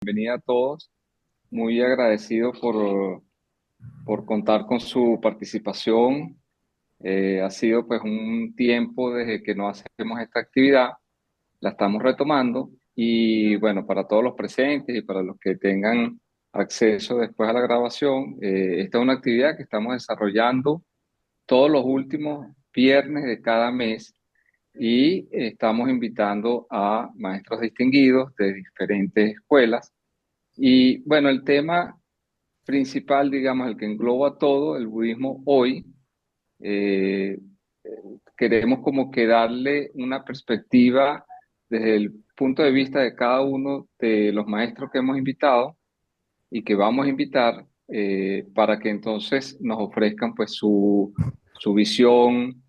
bienvenida a todos. Muy agradecido por contar con su participación. Ha sido pues un tiempo desde que no hacemos esta actividad, la estamos retomando y bueno, para todos los presentes y para los que tengan acceso después a la grabación, esta es una actividad que estamos desarrollando todos los últimos viernes de cada mes y estamos invitando a maestros distinguidos de diferentes escuelas. Y bueno, el tema principal, digamos, el que engloba todo el budismo hoy, eh, queremos como que darle una perspectiva desde el punto de vista de cada uno de los maestros que hemos invitado y que vamos a invitar, para que entonces nos ofrezcan pues su visión,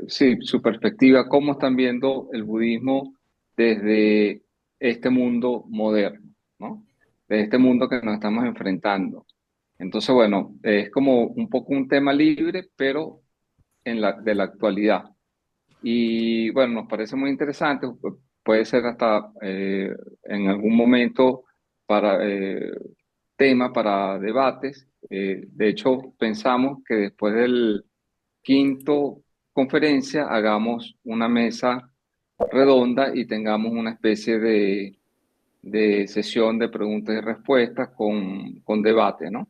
sí, su perspectiva, cómo están viendo el budismo desde este mundo moderno, ¿no? Desde este mundo que nos estamos enfrentando. Entonces, bueno, es como un poco un tema libre, pero de la actualidad. Y bueno, nos parece muy interesante, puede ser hasta en algún momento para tema para debates. De hecho, pensamos que después del quinto conferencia hagamos una mesa redonda y tengamos una especie de sesión de preguntas y respuestas con debate, ¿no?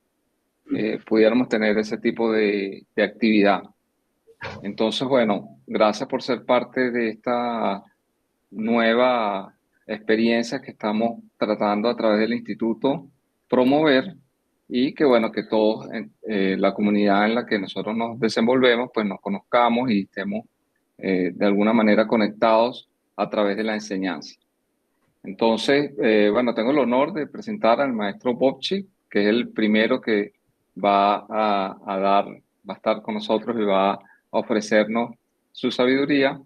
Pudiéramos tener ese tipo de actividad. Entonces, bueno, gracias por ser parte de esta nueva experiencia que estamos tratando a través del instituto promover y que bueno, que todos en la comunidad en la que nosotros nos desenvolvemos, pues nos conozcamos y estemos de alguna manera conectados a través de la enseñanza. Entonces, bueno, tengo el honor de presentar al maestro Bobchi, que es el primero que va a estar con nosotros y va a ofrecernos su sabiduría.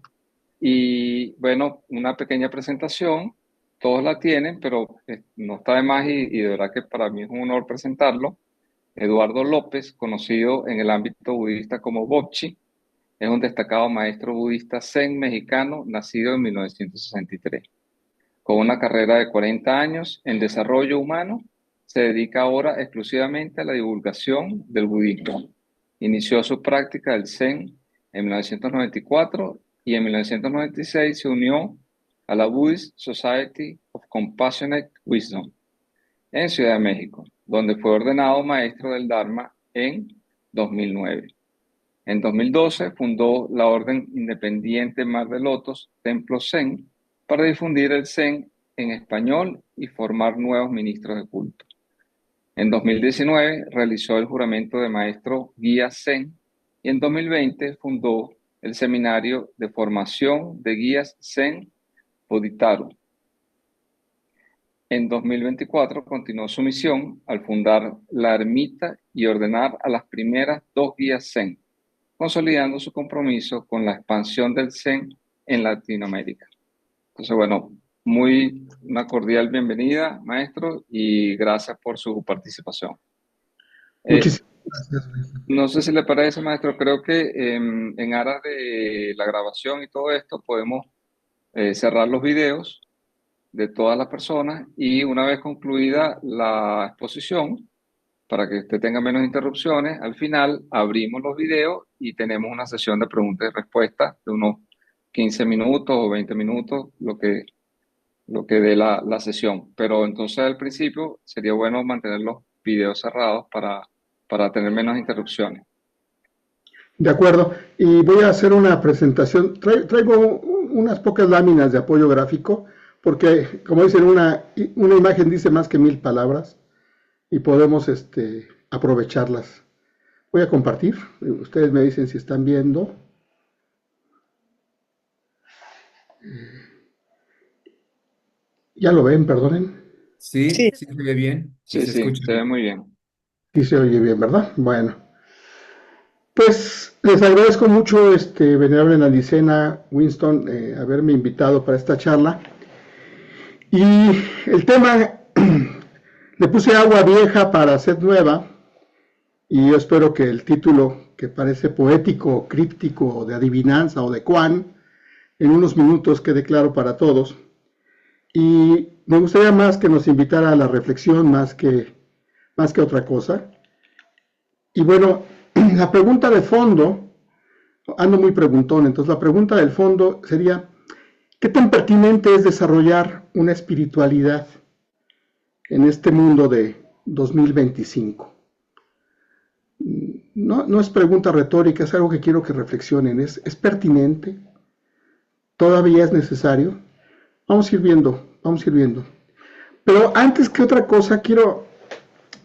Y bueno, una pequeña presentación, todos la tienen, pero no está de más y de verdad que para mí es un honor presentarlo. Eduardo López, conocido en el ámbito budista como Bobchi, es un destacado maestro budista zen mexicano nacido en 1963. Con una carrera de 40 años en desarrollo humano, se dedica ahora exclusivamente a la divulgación del budismo. Inició su práctica del Zen en 1994 y en 1996 se unió a la Buddhist Society of Compassionate Wisdom en Ciudad de México, donde fue ordenado maestro del Dharma en 2009. En 2012 fundó la Orden Independiente Mar de Lotos, Templo Zen, para difundir el Zen en español y formar nuevos ministros de culto. En 2019 realizó el juramento de maestro guía Zen y en 2020 fundó el seminario de formación de guías Zen Bodhitaru. En 2024 continuó su misión al fundar la ermita y ordenar a las primeras 2 guías Zen, consolidando su compromiso con la expansión del Zen en Latinoamérica. Entonces, bueno, una cordial bienvenida, maestro, y gracias por su participación. Muchísimas gracias, Luis. No sé si le parece, maestro, creo que en aras de la grabación y todo esto podemos cerrar los videos de todas las personas y una vez concluida la exposición, para que usted tenga menos interrupciones, al final abrimos los videos y tenemos una sesión de preguntas y respuestas de unos 15 minutos o 20 minutos, lo que dé la sesión. Pero entonces al principio sería bueno mantener los videos cerrados para tener menos interrupciones. De acuerdo, y voy a hacer una presentación. Traigo unas pocas láminas de apoyo gráfico, porque como dicen, una imagen dice más que 1000 palabras y podemos aprovecharlas. Voy a compartir, ustedes me dicen si están viendo. Ya lo ven, perdonen. Sí, sí se ve bien y Sí, se sí, escucha se ve bien. muy bien. Sí se oye bien, ¿verdad? Bueno, pues les agradezco mucho, venerable Nalicena Winston, haberme invitado para esta charla. Y el tema, le puse agua vieja para sed nueva, y yo espero que el título, que parece poético, críptico, de adivinanza o de Quan, en unos minutos quede claro para todos. Y me gustaría más que nos invitara a la reflexión más que otra cosa. Y bueno, la pregunta de fondo, ando muy preguntón, entonces la pregunta del fondo sería, ¿qué tan pertinente es desarrollar una espiritualidad en este mundo de 2025? No es pregunta retórica, es algo que quiero que reflexionen. ¿Es pertinente? ¿Todavía es necesario? Vamos a ir viendo, vamos a ir viendo. Pero antes que otra cosa, quiero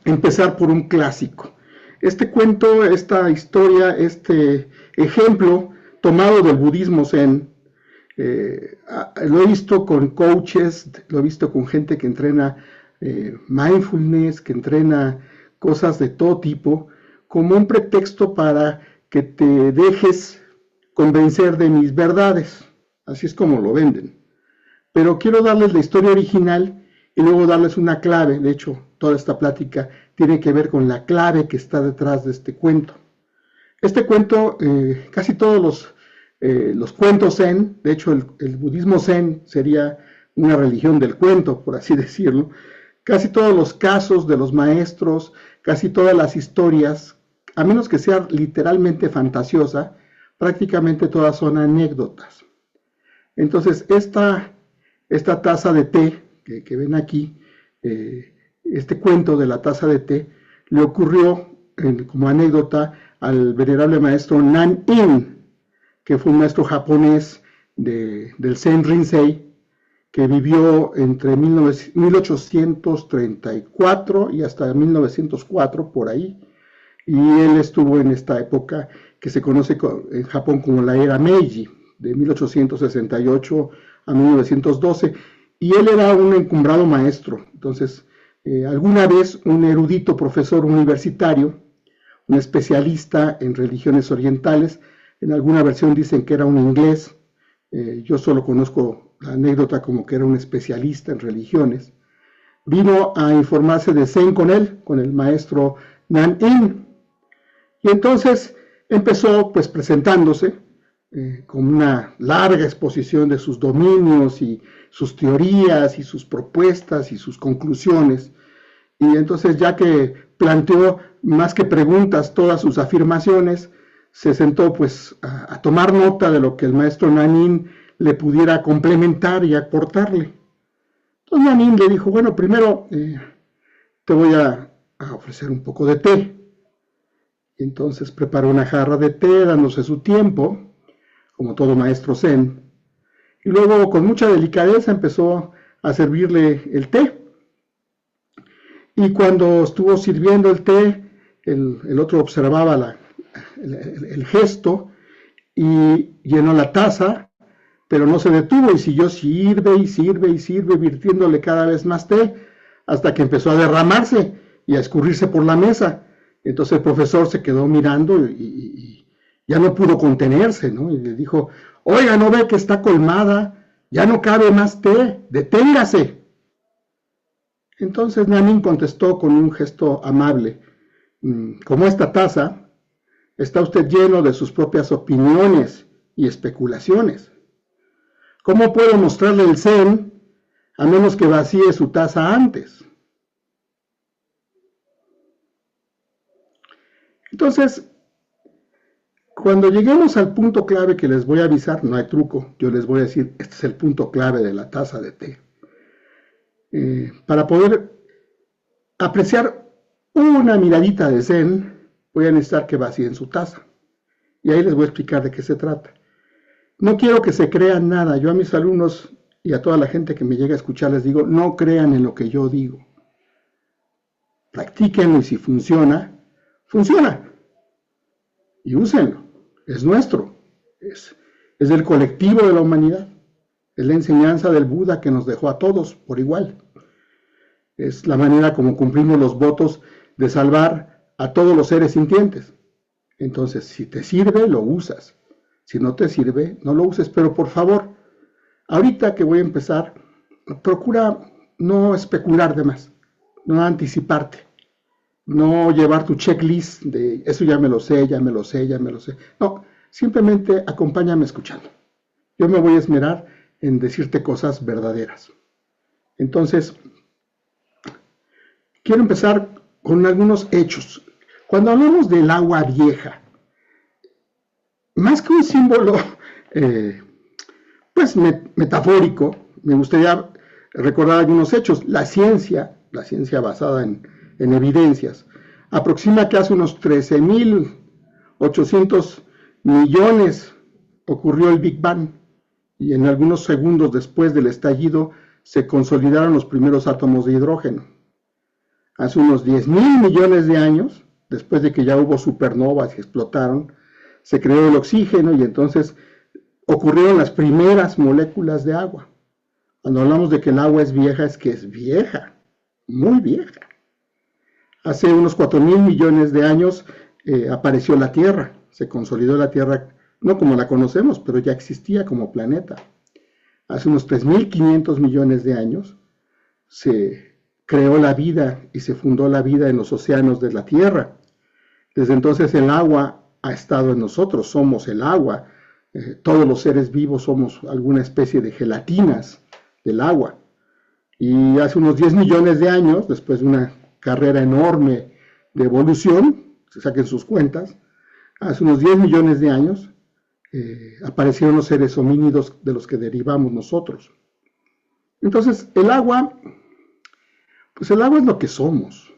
empezar por un clásico. Este cuento, esta historia, este ejemplo tomado del budismo zen, lo he visto con coaches, lo he visto con gente que entrena mindfulness, que entrena cosas de todo tipo, como un pretexto para que te dejes convencer de mis verdades. Así es como lo venden. Pero quiero darles la historia original y luego darles una clave. De hecho, toda esta plática tiene que ver con la clave que está detrás de este cuento. Este cuento, casi todos los cuentos zen, de hecho el budismo zen sería una religión del cuento, por así decirlo. Casi todos los casos de los maestros, casi todas las historias, a menos que sea literalmente fantasiosa, prácticamente todas son anécdotas. Entonces, esta taza de té que ven aquí, este cuento de la taza de té, le ocurrió como anécdota al venerable maestro Nan-in, que fue un maestro japonés del Zen Rinzai, que vivió entre 1834 y hasta 1904, por ahí, y él estuvo en esta época que se conoce en Japón como la era Meiji, de 1868 a 1912, y él era un encumbrado maestro. Entonces, alguna vez un erudito profesor universitario, un especialista en religiones orientales, en alguna versión dicen que era un inglés, yo solo conozco la anécdota como que era un especialista en religiones, vino a informarse de Zen con él, con el maestro Nan-in, y entonces empezó pues presentándose con una larga exposición de sus dominios y sus teorías y sus propuestas y sus conclusiones. Y entonces, ya que planteó más que preguntas todas sus afirmaciones, se sentó pues a tomar nota de lo que el maestro Nan-in le pudiera complementar y aportarle. Entonces Nan-in le dijo, bueno, primero te voy a ofrecer un poco de té. Y entonces preparó una jarra de té dándose su tiempo, como todo maestro zen, y luego con mucha delicadeza empezó a servirle el té. Y cuando estuvo sirviendo el té, el otro observaba el gesto y llenó la taza, pero no se detuvo y siguió sirve y sirve y sirve, virtiéndole cada vez más té, hasta que empezó a derramarse y a escurrirse por la mesa. Entonces el profesor se quedó mirando y ya no pudo contenerse, ¿no? Y le dijo, oiga, ¿no ve que está colmada? Ya no cabe más té, deténgase. Entonces Nan-in contestó con un gesto amable, como esta taza, está usted lleno de sus propias opiniones y especulaciones. ¿Cómo puedo mostrarle el zen a menos que vacíe su taza antes? Entonces, cuando lleguemos al punto clave que les voy a avisar, no hay truco, yo les voy a decir, este es el punto clave de la taza de té. Para poder apreciar una miradita de zen, voy a necesitar que vacíen su taza. Y ahí les voy a explicar de qué se trata. No quiero que se crean nada. Yo a mis alumnos y a toda la gente que me llega a escuchar les digo, no crean en lo que yo digo. Practíquenlo y si funciona, funciona. Y úsenlo. Es nuestro. Es del colectivo de la humanidad. Es la enseñanza del Buda que nos dejó a todos por igual. Es la manera como cumplimos los votos de salvar a todos los seres sintientes. Entonces, si te sirve, lo usas. Si no te sirve, no lo uses. Pero por favor, ahorita que voy a empezar, procura no especular de más, no anticiparte, no llevar tu checklist de eso ya me lo sé, ya me lo sé, ya me lo sé. No, simplemente acompáñame escuchando. Yo me voy a esmerar en decirte cosas verdaderas. Entonces, quiero empezar con algunos hechos. Cuando hablamos del agua vieja, más que un símbolo pues metafórico, me gustaría recordar algunos hechos. La ciencia basada en evidencias, aproxima que hace unos 13.800 millones ocurrió el Big Bang, y en algunos segundos después del estallido se consolidaron los primeros átomos de hidrógeno. Hace unos 10.000 millones de años, después de que ya hubo supernovas y explotaron, se creó el oxígeno y entonces ocurrieron las primeras moléculas de agua. Cuando hablamos de que el agua es vieja, es que es vieja, muy vieja. Hace unos 4.000 millones de años apareció la Tierra, se consolidó la Tierra, no como la conocemos, pero ya existía como planeta. Hace unos 3.500 millones de años se creó la vida y se fundó la vida en los océanos de la Tierra. Desde entonces el agua ha estado en nosotros, somos el agua. Todos los seres vivos somos alguna especie de gelatinas del agua. Y hace unos 10 millones de años, después de una carrera enorme de evolución, se saquen sus cuentas, hace unos 10 millones de años aparecieron los seres homínidos de los que derivamos nosotros. Entonces, el agua, pues el agua es lo que somos.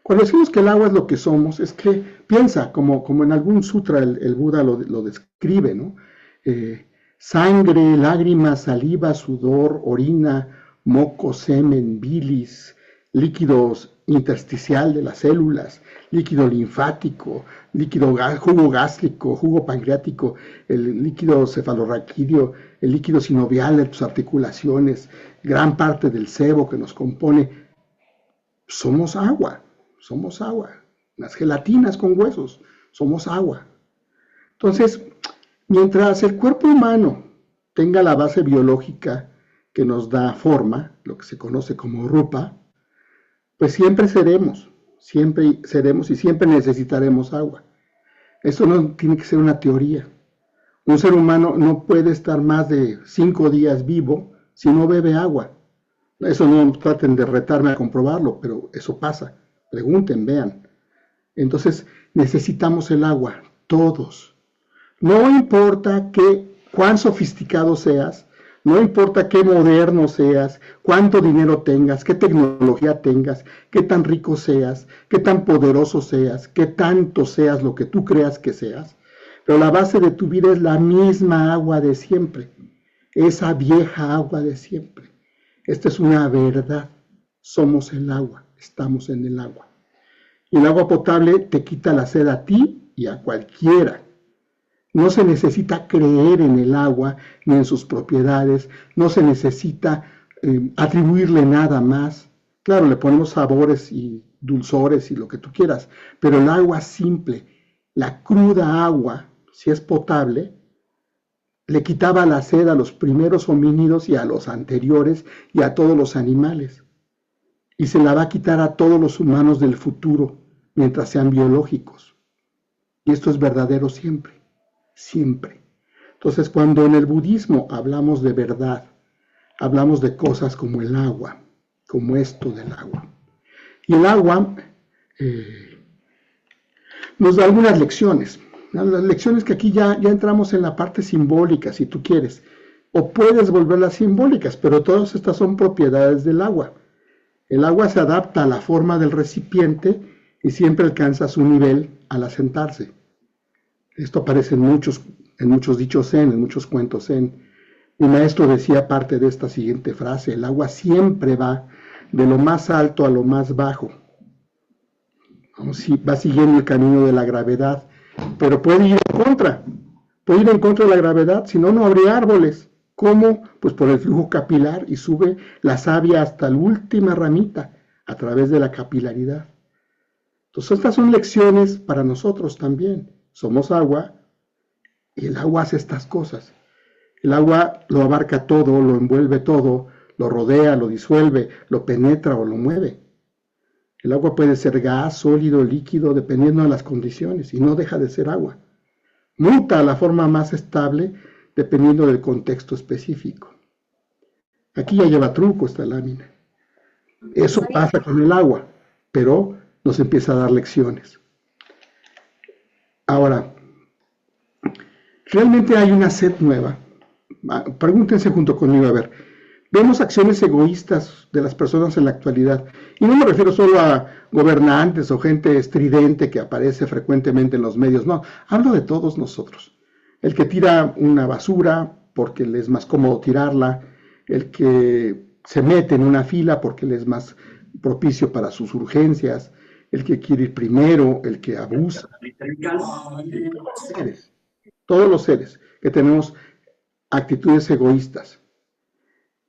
Cuando decimos que el agua es lo que somos, es que piensa, como en algún sutra el Buda lo describe, ¿no? Sangre, lágrimas, saliva, sudor, orina, moco, semen, bilis, líquidos intersticial de las células, líquido linfático, jugo gástrico, jugo pancreático, el líquido cefalorraquídeo, el líquido sinovial de tus articulaciones, gran parte del sebo que nos compone. Somos agua. Las gelatinas con huesos, somos agua. Entonces, mientras el cuerpo humano tenga la base biológica que nos da forma, lo que se conoce como rupa, pues siempre seremos y siempre necesitaremos agua. Eso no tiene que ser una teoría. Un ser humano no puede estar más de 5 días vivo si no bebe agua. Eso no traten de retarme a comprobarlo, pero eso pasa. Pregunten, vean. Entonces necesitamos el agua, todos. No importa cuán sofisticado seas, no importa qué moderno seas, cuánto dinero tengas, qué tecnología tengas, qué tan rico seas, qué tan poderoso seas, qué tanto seas lo que tú creas que seas, pero la base de tu vida es la misma agua de siempre, esa vieja agua de siempre. Esta es una verdad. Somos el agua, estamos en el agua. Y el agua potable te quita la sed a ti y a cualquiera. No se necesita creer en el agua ni en sus propiedades, no se necesita atribuirle nada más. Claro, le ponemos sabores y dulzores y lo que tú quieras, pero el agua simple, la cruda agua, si es potable, le quitaba la sed a los primeros homínidos y a los anteriores y a todos los animales. Y se la va a quitar a todos los humanos del futuro, mientras sean biológicos. Y esto es verdadero siempre, siempre. Entonces, cuando en el budismo hablamos de verdad, hablamos de cosas como el agua, como esto del agua. Y el agua nos da algunas lecciones. Las lecciones que aquí ya entramos en la parte simbólica, si tú quieres. O puedes volverlas simbólicas, pero todas estas son propiedades del agua. El agua se adapta a la forma del recipiente y siempre alcanza su nivel al asentarse. Esto aparece en muchos dichos zen, en muchos cuentos zen. Mi maestro decía parte de esta siguiente frase: el agua siempre va de lo más alto a lo más bajo. Va siguiendo el camino de la gravedad, pero puede ir en contra de la gravedad, si no, no habría árboles. ¿Cómo? Pues por el flujo capilar, y sube la savia hasta la última ramita a través de la capilaridad. Entonces estas son lecciones para nosotros también. Somos agua y el agua hace estas cosas. El agua lo abarca todo, lo envuelve todo, lo rodea, lo disuelve, lo penetra o lo mueve. El agua puede ser gas, sólido, líquido, dependiendo de las condiciones, y no deja de ser agua. Muta a la forma más estable dependiendo del contexto específico. Aquí ya lleva truco esta lámina. Eso pasa con el agua, pero nos empieza a dar lecciones. Ahora, realmente hay una sed nueva. Pregúntense junto conmigo, a ver, vemos acciones egoístas de las personas en la actualidad. Y no me refiero solo a gobernantes o gente estridente que aparece frecuentemente en los medios, no, hablo de todos nosotros. El que tira una basura porque le es más cómodo tirarla, el que se mete en una fila porque le es más propicio para sus urgencias, el que quiere ir primero, el que abusa. Todos los seres que tenemos actitudes egoístas.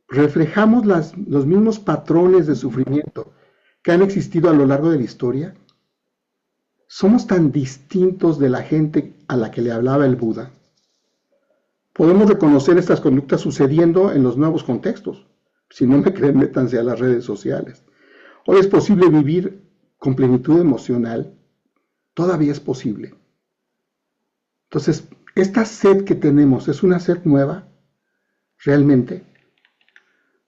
¿Reflejamos los mismos patrones de sufrimiento que han existido a lo largo de la historia? ¿Somos tan distintos de la gente a la que le hablaba el Buda? Podemos reconocer estas conductas sucediendo en los nuevos contextos. Si no me creen, métanse a las redes sociales. Hoy es posible vivir con plenitud emocional. Todavía es posible. Entonces, esta sed que tenemos, ¿es una sed nueva? ¿Realmente?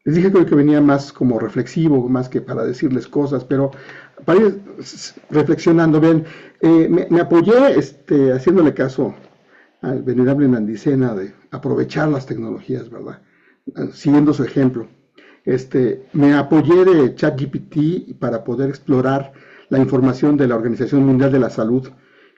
Les dije que venía más como reflexivo, más que para decirles cosas, pero para ir reflexionando, ven, me apoyé haciéndole caso al venerable Nandicena de aprovechar las tecnologías, ¿verdad? Siguiendo su ejemplo. Me apoyé de ChatGPT para poder explorar la información de la Organización Mundial de la Salud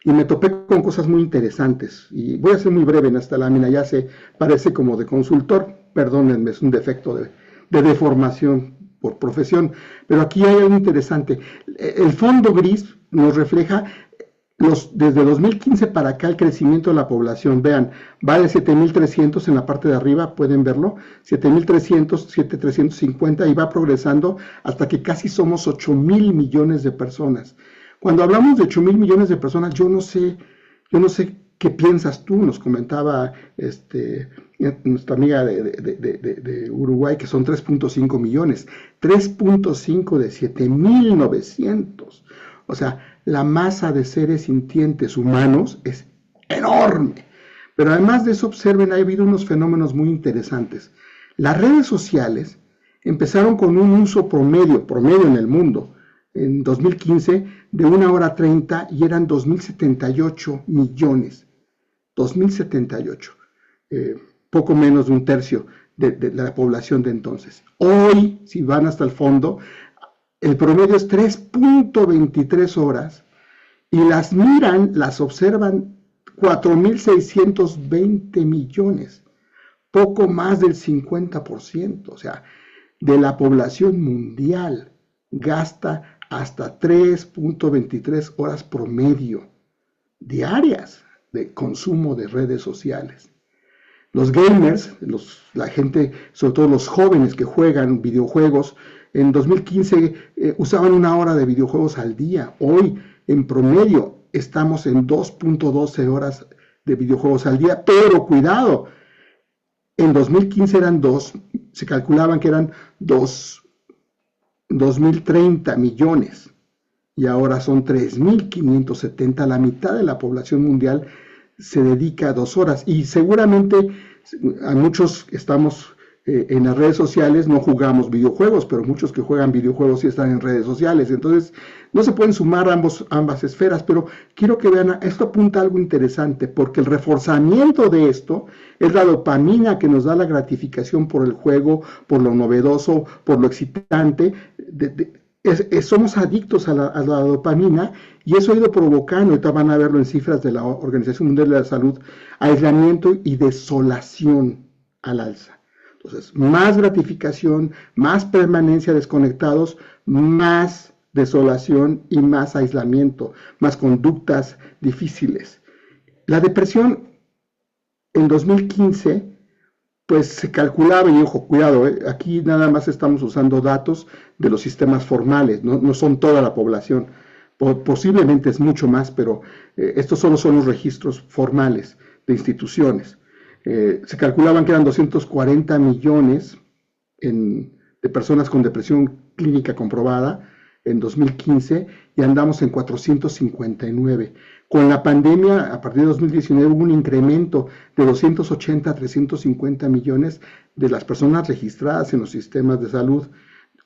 y me topé con cosas muy interesantes. Y voy a ser muy breve en esta lámina, ya se parece como de consultor, perdónenme, es un defecto de deformación por profesión, pero aquí hay algo interesante. El fondo gris nos refleja desde 2015 para acá el crecimiento de la población. Vean, va de 7.300 en la parte de arriba, pueden verlo, 7.300, 7.350 y va progresando hasta que casi somos 8.000 millones de personas. Cuando hablamos de 8.000 millones de personas, yo no sé qué piensas tú, nos comentaba nuestra amiga de Uruguay, que son 3.5 millones, 3.5 de 7.900. O sea, la masa de seres sintientes humanos es enorme. Pero además de eso, observen, ha habido unos fenómenos muy interesantes. Las redes sociales empezaron con un uso promedio en el mundo, en 2015, de 1 hora 30 y eran 2.078 millones. 2.078. Poco menos de un tercio de la población de entonces. Hoy, si van hasta el fondo, el promedio es 3.23 horas y las miran, las observan 4.620 millones, poco más del 50%, o sea, de la población mundial gasta hasta 3.23 horas promedio diarias de consumo de redes sociales. Los gamers, la gente, sobre todo los jóvenes que juegan videojuegos, en 2015 usaban 1 hora de videojuegos al día. Hoy, en promedio, estamos en 2.12 horas de videojuegos al día. Pero cuidado, en 2015 se calculaban que eran 2.030 millones. Y ahora son 3.570, la mitad de la población mundial se dedica a 2 horas. Y seguramente a muchos que estamos en las redes sociales no jugamos videojuegos, pero muchos que juegan videojuegos sí están en redes sociales. Entonces, no se pueden sumar ambas esferas, pero quiero que vean, esto apunta a algo interesante, porque el reforzamiento de esto es la dopamina que nos da la gratificación por el juego, por lo novedoso, por lo excitante. Somos adictos a la dopamina y eso ha ido provocando, ahorita van a verlo en cifras de la Organización Mundial de la Salud, aislamiento y desolación al alza. Entonces, más gratificación, más permanencia desconectados, más desolación y más aislamiento, más conductas difíciles. La depresión en 2015, pues se calculaba, y ojo, cuidado, aquí nada más estamos usando datos de los sistemas formales, no son toda la población, posiblemente es mucho más, pero estos solo son los registros formales de instituciones. Se calculaban que eran 240 millones de personas con depresión clínica comprobada en 2015 y andamos en 459. Con la pandemia, a partir de 2019, hubo un incremento de 280 a 350 millones de las personas registradas en los sistemas de salud.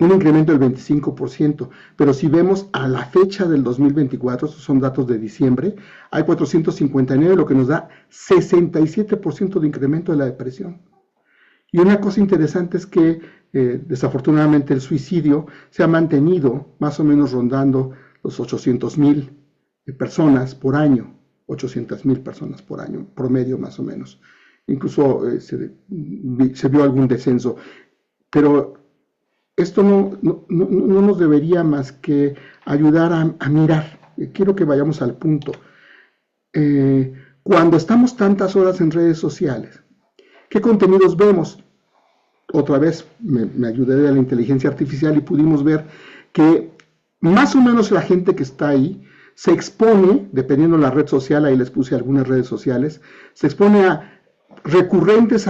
un incremento del 25%, pero si vemos a la fecha del 2024, estos son datos de diciembre, hay 459, lo que nos da 67% de incremento de la depresión. Y una cosa interesante es que desafortunadamente el suicidio se ha mantenido más o menos rondando los 800,000 personas por año, 800,000 personas por año, promedio más o menos. Incluso se vio algún descenso, pero esto no nos debería más que ayudar a mirar. Quiero que vayamos al punto. Cuando estamos tantas horas en redes sociales, ¿qué contenidos vemos? Otra vez me ayudé de la inteligencia artificial y pudimos ver que más o menos la gente que está ahí se expone, dependiendo de la red social, ahí les puse algunas redes sociales, se expone a recurrentes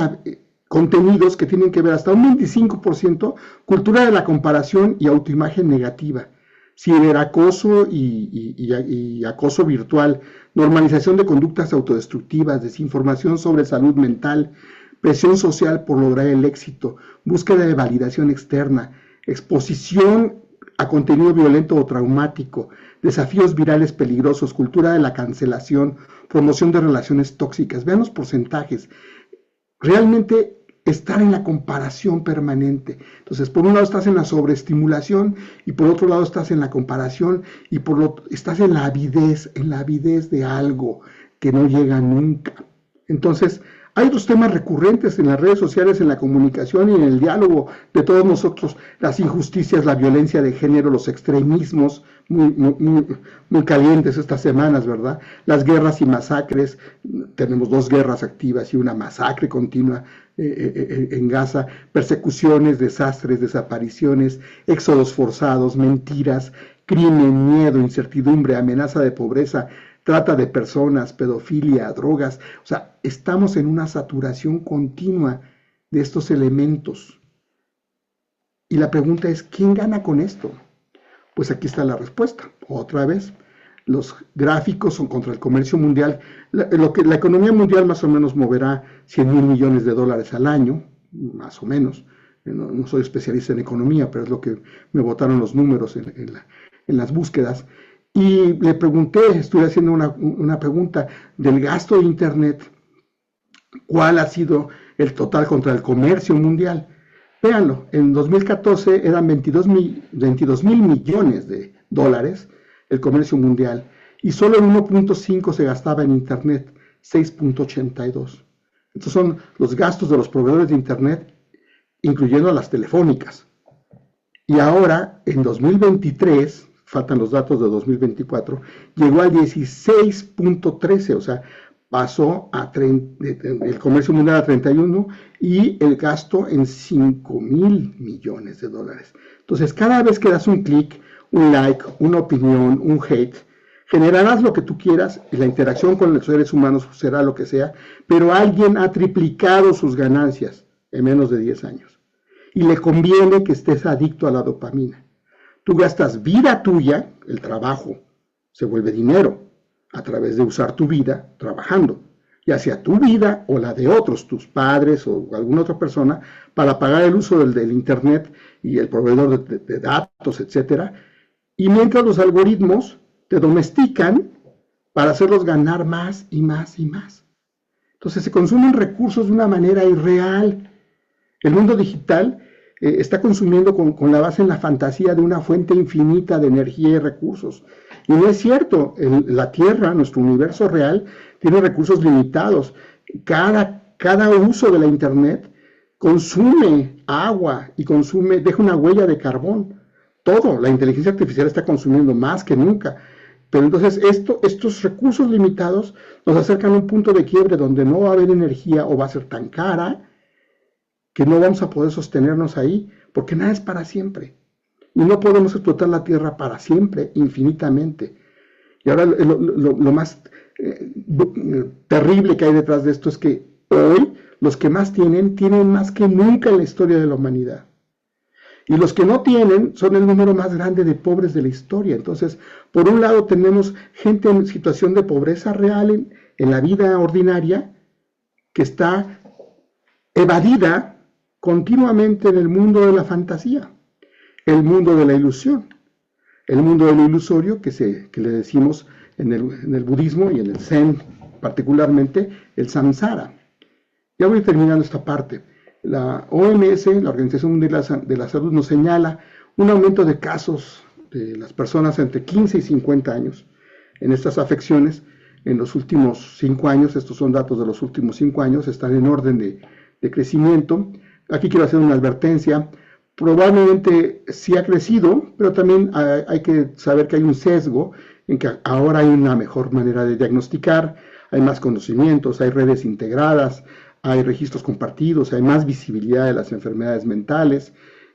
contenidos que tienen que ver hasta un 25% cultura de la comparación y autoimagen negativa, ciberacoso y acoso virtual, normalización de conductas autodestructivas, desinformación sobre salud mental, presión social por lograr el éxito, búsqueda de validación externa, exposición a contenido violento o traumático, desafíos virales peligrosos, cultura de la cancelación, promoción de relaciones tóxicas. Vean los porcentajes. Realmente estar en la comparación permanente. Entonces, por un lado estás en la sobreestimulación y por otro lado estás en la comparación y estás en la avidez de algo que no llega nunca. Entonces, hay otros temas recurrentes en las redes sociales, en la comunicación y en el diálogo de todos nosotros, las injusticias, la violencia de género, los extremismos muy calientes estas semanas, ¿verdad? Las guerras y masacres, tenemos 2 guerras activas y una masacre continua en Gaza, persecuciones, desastres, desapariciones, éxodos forzados, mentiras, crimen, miedo, incertidumbre, amenaza de pobreza, trata de personas, pedofilia, drogas. O sea, estamos en una saturación continua de estos elementos. Y la pregunta es, ¿quién gana con esto? Pues aquí está la respuesta. Otra vez, los gráficos son contra el comercio mundial. La economía mundial más o menos moverá 100,000 millones de dólares al año, más o menos. No soy especialista en economía, pero es lo que me botaron los números en las búsquedas. Y le pregunté, estuve haciendo una pregunta del gasto de Internet, ¿cuál ha sido el total contra el comercio mundial? Véanlo, en 2014 eran 22,000 millones de dólares el comercio mundial y solo el 1.5 se gastaba en Internet, 6.82. Estos son los gastos de los proveedores de Internet, incluyendo las telefónicas. Y ahora, en 2023, faltan los datos de 2024, llegó al 16.13, o sea, pasó el comercio mundial a 31 y el gasto en 5,000 millones de dólares. Entonces, cada vez que das un clic, un like, una opinión, un hate, generarás lo que tú quieras y la interacción con los seres humanos será lo que sea, pero alguien ha triplicado sus ganancias en menos de 10 años. Y le conviene que estés adicto a la dopamina. Tú gastas vida tuya, el trabajo se vuelve dinero a través de usar tu vida trabajando, ya sea tu vida o la de otros, tus padres o alguna otra persona, para pagar el uso del Internet y el proveedor de datos, etc. Y mientras los algoritmos te domestican para hacerlos ganar más y más y más. Entonces se consumen recursos de una manera irreal. El mundo digital está consumiendo con la base en la fantasía de una fuente infinita de energía y recursos. Y no es cierto, la Tierra, nuestro universo real, tiene recursos limitados. Cada uso de la Internet consume agua y deja una huella de carbón. Todo, la inteligencia artificial está consumiendo más que nunca. Pero entonces estos recursos limitados nos acercan a un punto de quiebre donde no va a haber energía o va a ser tan cara que no vamos a poder sostenernos ahí, porque nada es para siempre. Y no podemos explotar la Tierra para siempre, infinitamente. Y ahora lo más terrible que hay detrás de esto es que hoy los que más tienen más que nunca en la historia de la humanidad. Y los que no tienen son el número más grande de pobres de la historia. Entonces, por un lado tenemos gente en situación de pobreza real en la vida ordinaria, que está evadida continuamente en el mundo de la fantasía. el mundo de la ilusión, el mundo de lo ilusorio que le decimos en el budismo y en el zen particularmente, el samsara. Ya voy terminando esta parte. La OMS, la Organización Mundial de la Salud, nos señala un aumento de casos de las personas entre 15 y 50 años en estas afecciones en los últimos 5 años. Estos son datos de los últimos 5 años, están en orden de crecimiento. Aquí quiero hacer una advertencia. Probablemente sí ha crecido, pero también hay que saber que hay un sesgo en que ahora hay una mejor manera de diagnosticar, hay más conocimientos, hay redes integradas, hay registros compartidos, hay más visibilidad de las enfermedades mentales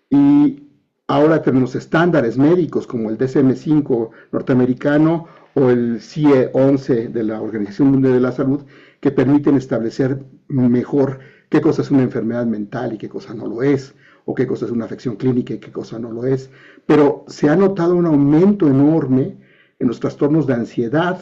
y ahora tenemos estándares médicos como el DSM-5 norteamericano o el CIE-11 de la Organización Mundial de la Salud que permiten establecer mejor qué cosa es una enfermedad mental y qué cosa no lo es, o qué cosa es una afección clínica y qué cosa no lo es. Pero se ha notado un aumento enorme en los trastornos de ansiedad,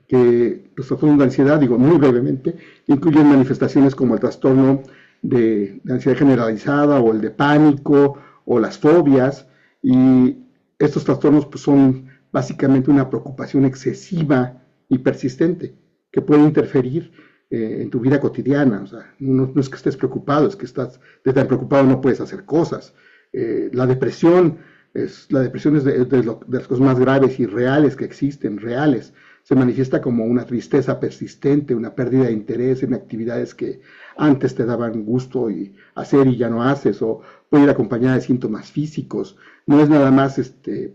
que los trastornos de ansiedad, digo muy brevemente, incluyen manifestaciones como el trastorno de ansiedad generalizada o el de pánico o las fobias, y estos trastornos pues, son básicamente una preocupación excesiva y persistente que puede interferir en tu vida cotidiana. O sea, no es que estés preocupado, es que de tan preocupado no puedes hacer cosas. La depresión es de las cosas más graves y reales que existen, reales. Se manifiesta como una tristeza persistente, una pérdida de interés en actividades que antes te daban gusto y hacer y ya no haces, o puede ir acompañada de síntomas físicos. No es nada más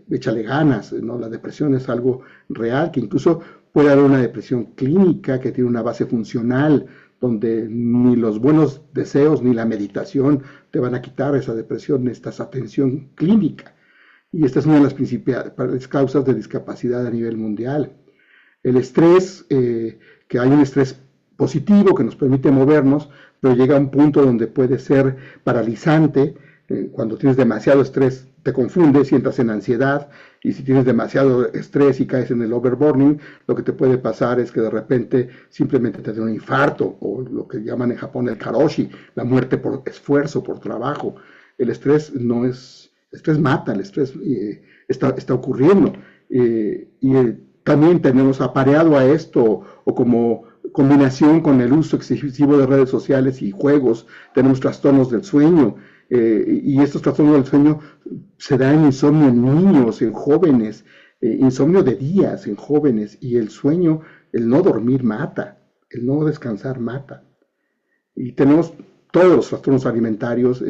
échale ganas, ¿no? La depresión es algo real, que incluso puede haber una depresión clínica que tiene una base funcional, donde ni los buenos deseos ni la meditación te van a quitar esa depresión, necesitas atención clínica. Y esta es una de las principales causas de discapacidad a nivel mundial. El estrés, que hay un estrés positivo que nos permite movernos, pero llega a un punto donde puede ser paralizante. Cuando tienes demasiado estrés te confundes y entras en ansiedad, y si tienes demasiado estrés y caes en el overburning, lo que te puede pasar es que de repente simplemente te dé un infarto, o lo que llaman en Japón el karoshi, la muerte por esfuerzo, por trabajo. El estrés estrés mata, el estrés está ocurriendo, también tenemos apareado a esto, o como combinación con el uso excesivo de redes sociales y juegos, tenemos trastornos del sueño, y estos trastornos del sueño se dan en insomnio en niños, en jóvenes, insomnio de días en jóvenes, y el sueño, el no dormir mata, el no descansar mata. Y tenemos todos los trastornos alimentarios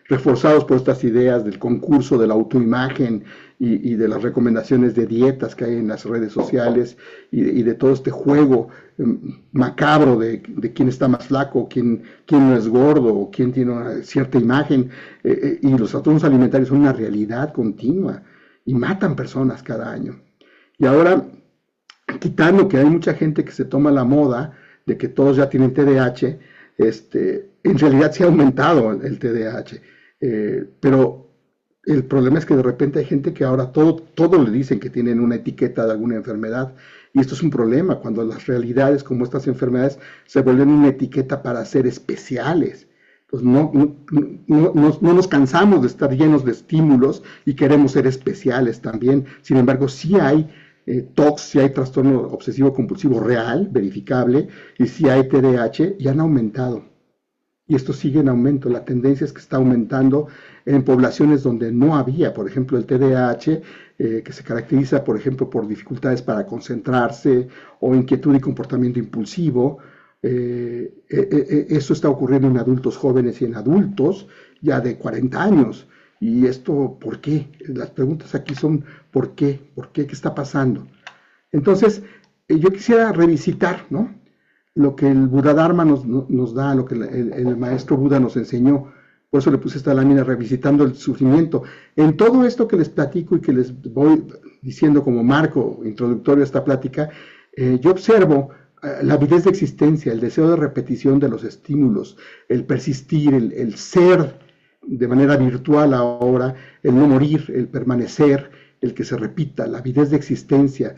reforzados por estas ideas del concurso de la autoimagen y de las recomendaciones de dietas que hay en las redes sociales y de todo este juego macabro de quién está más flaco, quién no es gordo, o quién tiene una cierta imagen, y los trastornos alimentarios son una realidad continua y matan personas cada año. Y ahora, quitando que hay mucha gente que se toma la moda de que todos ya tienen TDAH, en realidad se ha aumentado el TDAH, pero el problema es que de repente hay gente que ahora todo le dicen que tienen una etiqueta de alguna enfermedad, y esto es un problema cuando las realidades como estas enfermedades se vuelven una etiqueta para ser especiales. Pues no nos cansamos de estar llenos de estímulos y queremos ser especiales también. Sin embargo, sí hay TOC, sí hay trastorno obsesivo compulsivo real, verificable, y sí hay TDAH, y han aumentado. Y esto sigue en aumento. La tendencia es que está aumentando en poblaciones donde no había, por ejemplo, el TDAH, que se caracteriza, por ejemplo, por dificultades para concentrarse o inquietud y comportamiento impulsivo. Eso está ocurriendo en adultos jóvenes y en adultos ya de 40 años. Y esto, ¿por qué? Las preguntas aquí son ¿por qué? ¿Por qué? ¿Qué está pasando? Entonces, yo quisiera revisitar, ¿no?, lo que el Buddha-dharma nos da, lo que el maestro Buda nos enseñó. Por eso le puse esta lámina, revisitando el sufrimiento. En todo esto que les platico y que les voy diciendo como marco introductorio a esta plática, yo observo la avidez de existencia, el deseo de repetición de los estímulos, el persistir, el ser de manera virtual ahora, el no morir, el permanecer, el que se repita, la avidez de existencia,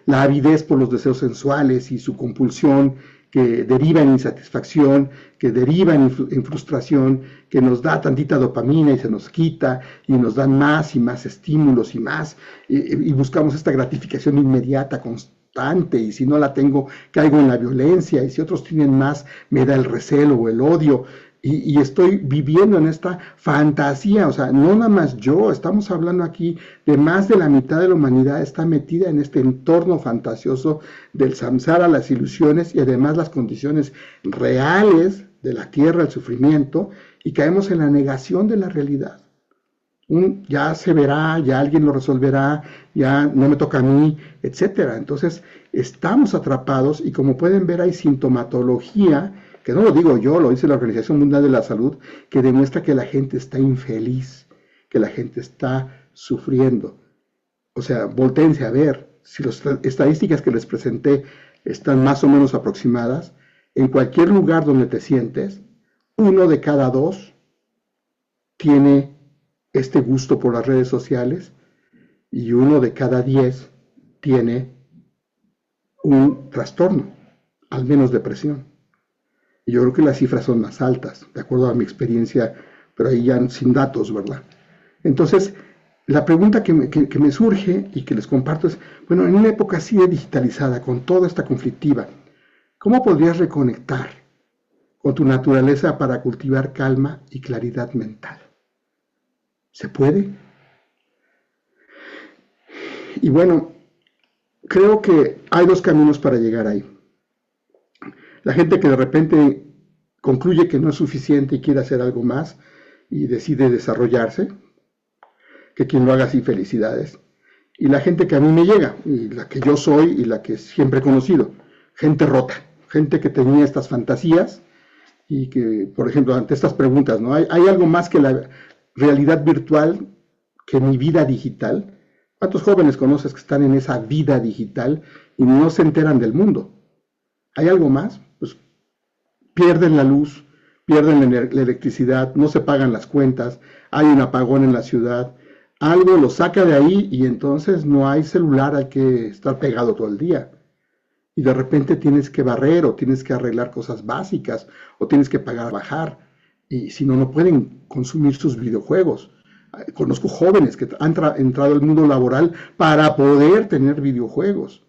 la avidez por los deseos sensuales y su compulsión que deriva en insatisfacción, que deriva en frustración, que nos da tantita dopamina y se nos quita, y nos dan más y más estímulos y más, y buscamos esta gratificación inmediata, constante, y si no la tengo, caigo en la violencia, y si otros tienen más, me da el recelo o el odio, y estoy viviendo en esta fantasía. O sea, no nada más yo, estamos hablando aquí de más de la mitad de la humanidad está metida en este entorno fantasioso del samsara, las ilusiones y además las condiciones reales de la tierra, el sufrimiento, y caemos en la negación de la realidad. Ya se verá, ya alguien lo resolverá, ya no me toca a mí, etcétera. Entonces, estamos atrapados y como pueden ver hay sintomatología, que no lo digo yo, lo dice la Organización Mundial de la Salud, que demuestra que la gente está infeliz, que la gente está sufriendo. O sea, voltéense a ver, si las estadísticas que les presenté están más o menos aproximadas, en cualquier lugar donde te sientes, 1 de cada 2 tiene este gusto por las redes sociales y 1 de cada 10 tiene un trastorno, al menos depresión. Y yo creo que las cifras son más altas, de acuerdo a mi experiencia, pero ahí ya sin datos, ¿verdad? Entonces, la pregunta que me surge y que les comparto es, bueno, en una época así de digitalizada, con toda esta conflictiva, ¿cómo podrías reconectar con tu naturaleza para cultivar calma y claridad mental? ¿Se puede? Y bueno, creo que hay 2 caminos para llegar ahí. La gente que de repente concluye que no es suficiente y quiere hacer algo más y decide desarrollarse, que quien lo haga así, felicidades. Y la gente que a mí me llega, y la que yo soy y la que siempre he conocido, gente rota, gente que tenía estas fantasías y que, por ejemplo, ante estas preguntas, ¿no? ¿Hay algo más que la realidad virtual, que mi vida digital? ¿Cuántos jóvenes conoces que están en esa vida digital y no se enteran del mundo? ¿Hay algo más? Pues pierden la luz, pierden la electricidad, no se pagan las cuentas, hay un apagón en la ciudad, algo lo saca de ahí y entonces no hay celular al que estar pegado todo el día. Y de repente tienes que barrer o tienes que arreglar cosas básicas o tienes que pagar bajar. Y si no, no pueden consumir sus videojuegos. Conozco jóvenes que han entrado al mundo laboral para poder tener videojuegos.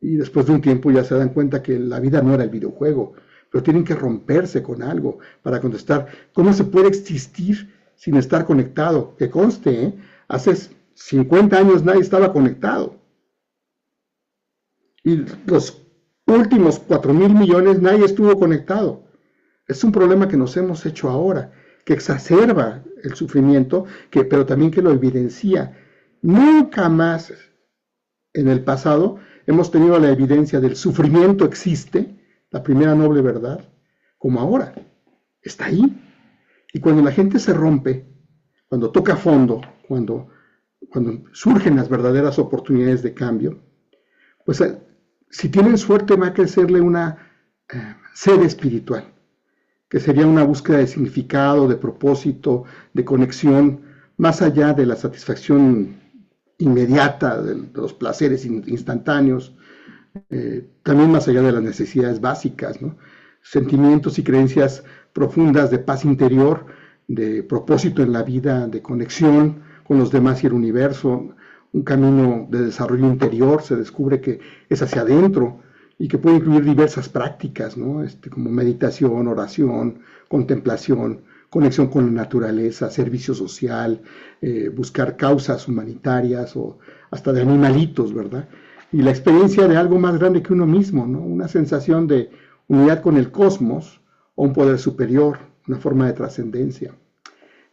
Y después de un tiempo ya se dan cuenta que la vida no era el videojuego, pero tienen que romperse con algo para contestar. ¿Cómo se puede existir sin estar conectado? Que conste, hace 50 años nadie estaba conectado. Y los últimos 4,000 millones nadie estuvo conectado. Es un problema que nos hemos hecho ahora, que exacerba el sufrimiento, pero también que lo evidencia. Nunca más en el pasado hemos tenido la evidencia del sufrimiento existe, la primera noble verdad, como ahora. Está ahí. Y cuando la gente se rompe, cuando toca fondo, cuando surgen las verdaderas oportunidades de cambio, pues si tienen suerte va a crecerle una sed espiritual, que sería una búsqueda de significado, de propósito, de conexión, más allá de la satisfacción inmediata, de los placeres instantáneos, también más allá de las necesidades básicas, ¿no? Sentimientos y creencias profundas de paz interior, de propósito en la vida, de conexión con los demás y el universo, un camino de desarrollo interior. Se descubre que es hacia adentro y que puede incluir diversas prácticas, ¿no? Como meditación, oración, contemplación, conexión con la naturaleza, servicio social, buscar causas humanitarias o hasta de animalitos, ¿verdad? Y la experiencia de algo más grande que uno mismo, ¿no? Una sensación de unidad con el cosmos o un poder superior, una forma de trascendencia.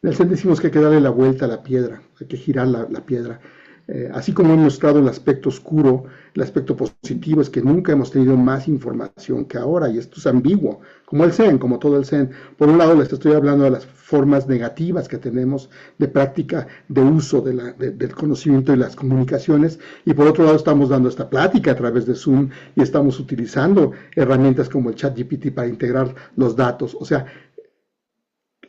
En el Zen decimos que hay que darle la vuelta a la piedra, hay que girar la piedra. Así como hemos mostrado el aspecto oscuro, el aspecto positivo es que nunca hemos tenido más información que ahora, y esto es ambiguo, como el Zen, como todo el Zen. Por un lado les estoy hablando de las formas negativas que tenemos de práctica, de uso del conocimiento y las comunicaciones, y por otro lado estamos dando esta plática a través de Zoom y estamos utilizando herramientas como el ChatGPT para integrar los datos. O sea,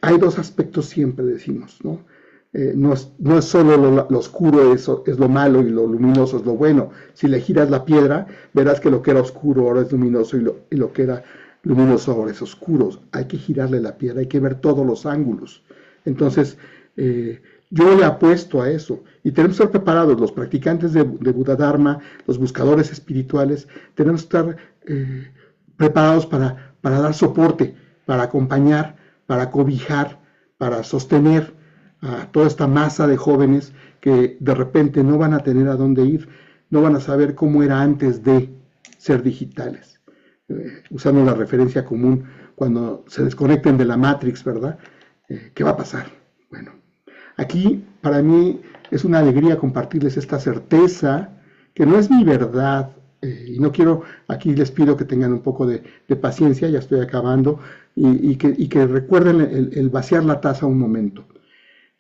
hay 2 aspectos siempre, decimos, ¿no? no es solo lo oscuro es lo malo y lo luminoso es lo bueno. Si le giras la piedra, verás que lo que era oscuro ahora es luminoso y lo que era luminoso ahora es oscuro. Hay que girarle la piedra, hay que ver todos los ángulos. Entonces, yo le apuesto a eso y tenemos que estar preparados, los practicantes de Buddha Dharma, los buscadores espirituales, tenemos que estar preparados para dar soporte, para acompañar, para cobijar, para sostener a toda esta masa de jóvenes que de repente no van a tener a dónde ir, no van a saber cómo era antes de ser digitales. Usando la referencia común, cuando se desconecten de la Matrix, ¿verdad? ¿Qué va a pasar? Bueno, aquí para mí es una alegría compartirles esta certeza, que no es mi verdad, y no quiero, aquí les pido que tengan un poco de paciencia, ya estoy acabando, y que recuerden el vaciar la taza un momento.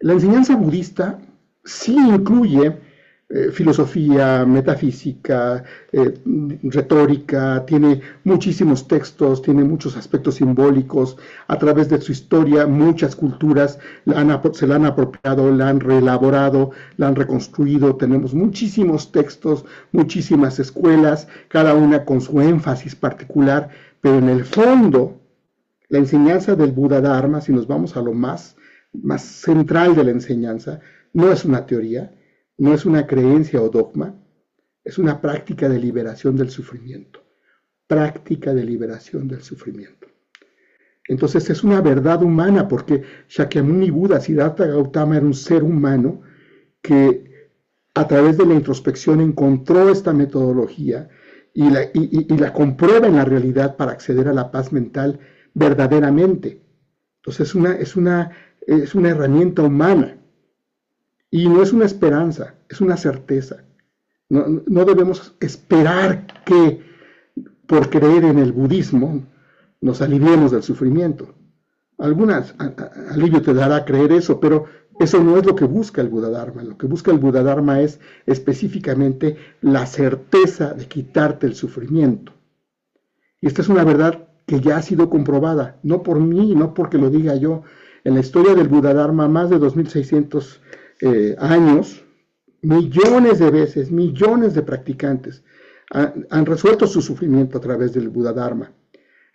La enseñanza budista sí incluye filosofía, metafísica, retórica, tiene muchísimos textos, tiene muchos aspectos simbólicos. A través de su historia, muchas culturas se la han apropiado, la han reelaborado, la han reconstruido. Tenemos muchísimos textos, muchísimas escuelas, cada una con su énfasis particular, pero en el fondo, la enseñanza del Buddha Dharma, si nos vamos a lo más central de la enseñanza, no es una teoría, no es una creencia o dogma, es una práctica de liberación del sufrimiento. Práctica de liberación del sufrimiento. Entonces es una verdad humana, porque Shakyamuni Buda, Siddhartha Gautama, era un ser humano que a través de la introspección encontró esta metodología y la comprueba en la realidad para acceder a la paz mental verdaderamente. Entonces es una herramienta humana. Y no es una esperanza, es una certeza. No debemos esperar que por creer en el budismo nos aliviemos del sufrimiento. Alivio te dará creer eso, pero eso no es lo que busca el Buddha Dharma. Lo que busca el Buddha Dharma es específicamente la certeza de quitarte el sufrimiento. Y esta es una verdad que ya ha sido comprobada, no por mí, no porque lo diga yo. En la historia del Buddha Dharma, más de 2600 años, millones de veces, millones de practicantes han resuelto su sufrimiento a través del Buddha Dharma,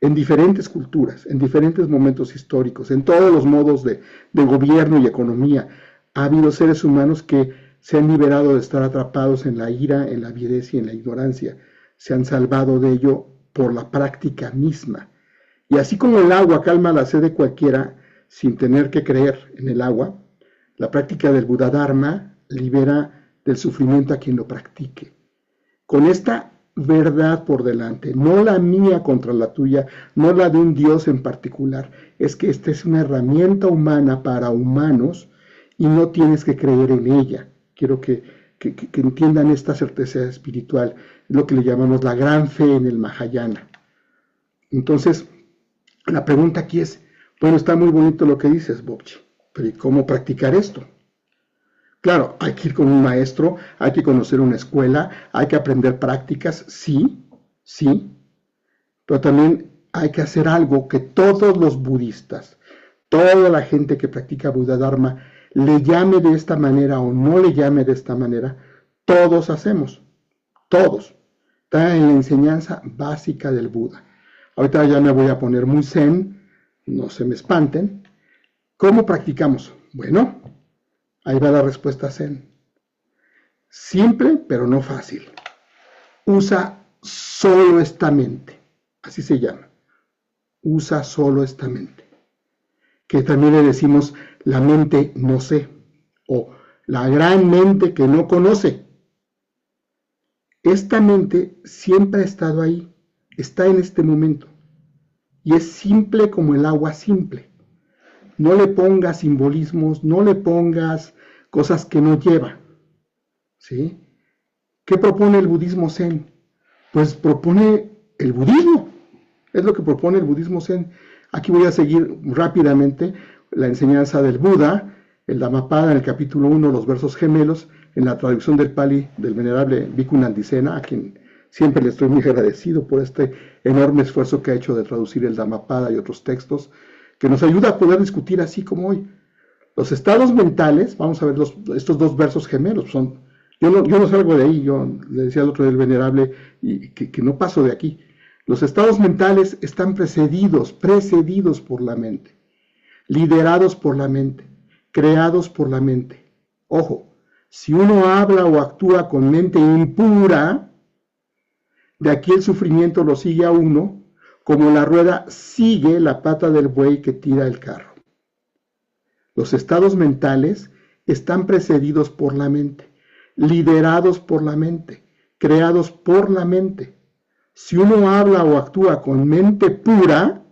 en diferentes culturas, en diferentes momentos históricos, en todos los modos de gobierno y economía. Ha habido seres humanos que se han liberado de estar atrapados en la ira, en la avidez y en la ignorancia. Se han salvado de ello por la práctica misma. Y así como el agua calma la sed de cualquiera sin tener que creer en el agua, la práctica del Buddha Dharma libera del sufrimiento a quien lo practique. Con esta verdad por delante, no la mía contra la tuya, no la de un Dios en particular, es que esta es una herramienta humana para humanos y no tienes que creer en ella. Quiero que entiendan esta certeza espiritual, lo que le llamamos la gran fe en el Mahayana. Entonces, la pregunta aquí es, bueno, está muy bonito lo que dices, Bobchi, pero ¿y cómo practicar esto? Claro, hay que ir con un maestro, hay que conocer una escuela, hay que aprender prácticas, sí, pero también hay que hacer algo que todos los budistas, toda la gente que practica Buddha Dharma, le llame de esta manera o no le llame de esta manera, todos hacemos, todos. Está en la enseñanza básica del Buda. Ahorita ya me voy a poner muy zen, no se me espanten. ¿Cómo practicamos? Bueno, ahí va la respuesta zen. Simple, pero no fácil. Usa solo esta mente. Así se llama. Usa solo esta mente. Que también le decimos la mente no sé. O la gran mente que no conoce. Esta mente siempre ha estado ahí. Está en este momento. Y es simple como el agua simple. No le pongas simbolismos, no le pongas cosas que no lleva. ¿Sí? ¿Qué propone el budismo zen? Pues propone el budismo. Es lo que propone el budismo zen. Aquí voy a seguir rápidamente la enseñanza del Buda, el Dhammapada en el capítulo 1, los versos gemelos, en la traducción del Pali del venerable Bhikkhu Nandisena, a quien siempre le estoy muy agradecido por este enorme esfuerzo que ha hecho de traducir el Dhammapada y otros textos, que nos ayuda a poder discutir así como hoy. Los estados mentales, vamos a ver estos dos versos gemelos, yo no salgo de ahí, yo le decía al otro del venerable y que no paso de aquí. Los estados mentales están precedidos por la mente, liderados por la mente, creados por la mente. Ojo, si uno habla o actúa con mente impura, de aquí el sufrimiento lo sigue a uno, como la rueda sigue la pata del buey que tira el carro. Los estados mentales están precedidos por la mente, liderados por la mente, creados por la mente. Si uno habla o actúa con mente pura,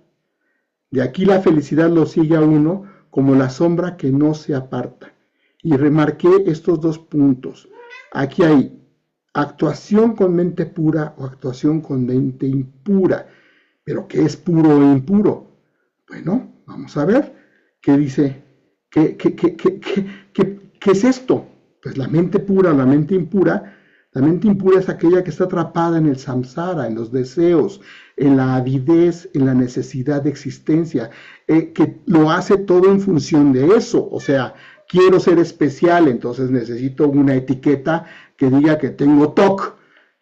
de aquí la felicidad lo sigue a uno como la sombra que no se aparta. Y remarqué estos dos puntos. Aquí hay actuación con mente pura o actuación con mente impura. ¿Pero qué es puro o impuro? Bueno, vamos a ver qué dice. ¿Qué es esto? Pues la mente pura o la mente impura. La mente impura es aquella que está atrapada en el samsara, en los deseos, en la avidez, en la necesidad de existencia, que lo hace todo en función de eso. O sea, quiero ser especial, entonces necesito una etiqueta que diga que tengo TOC,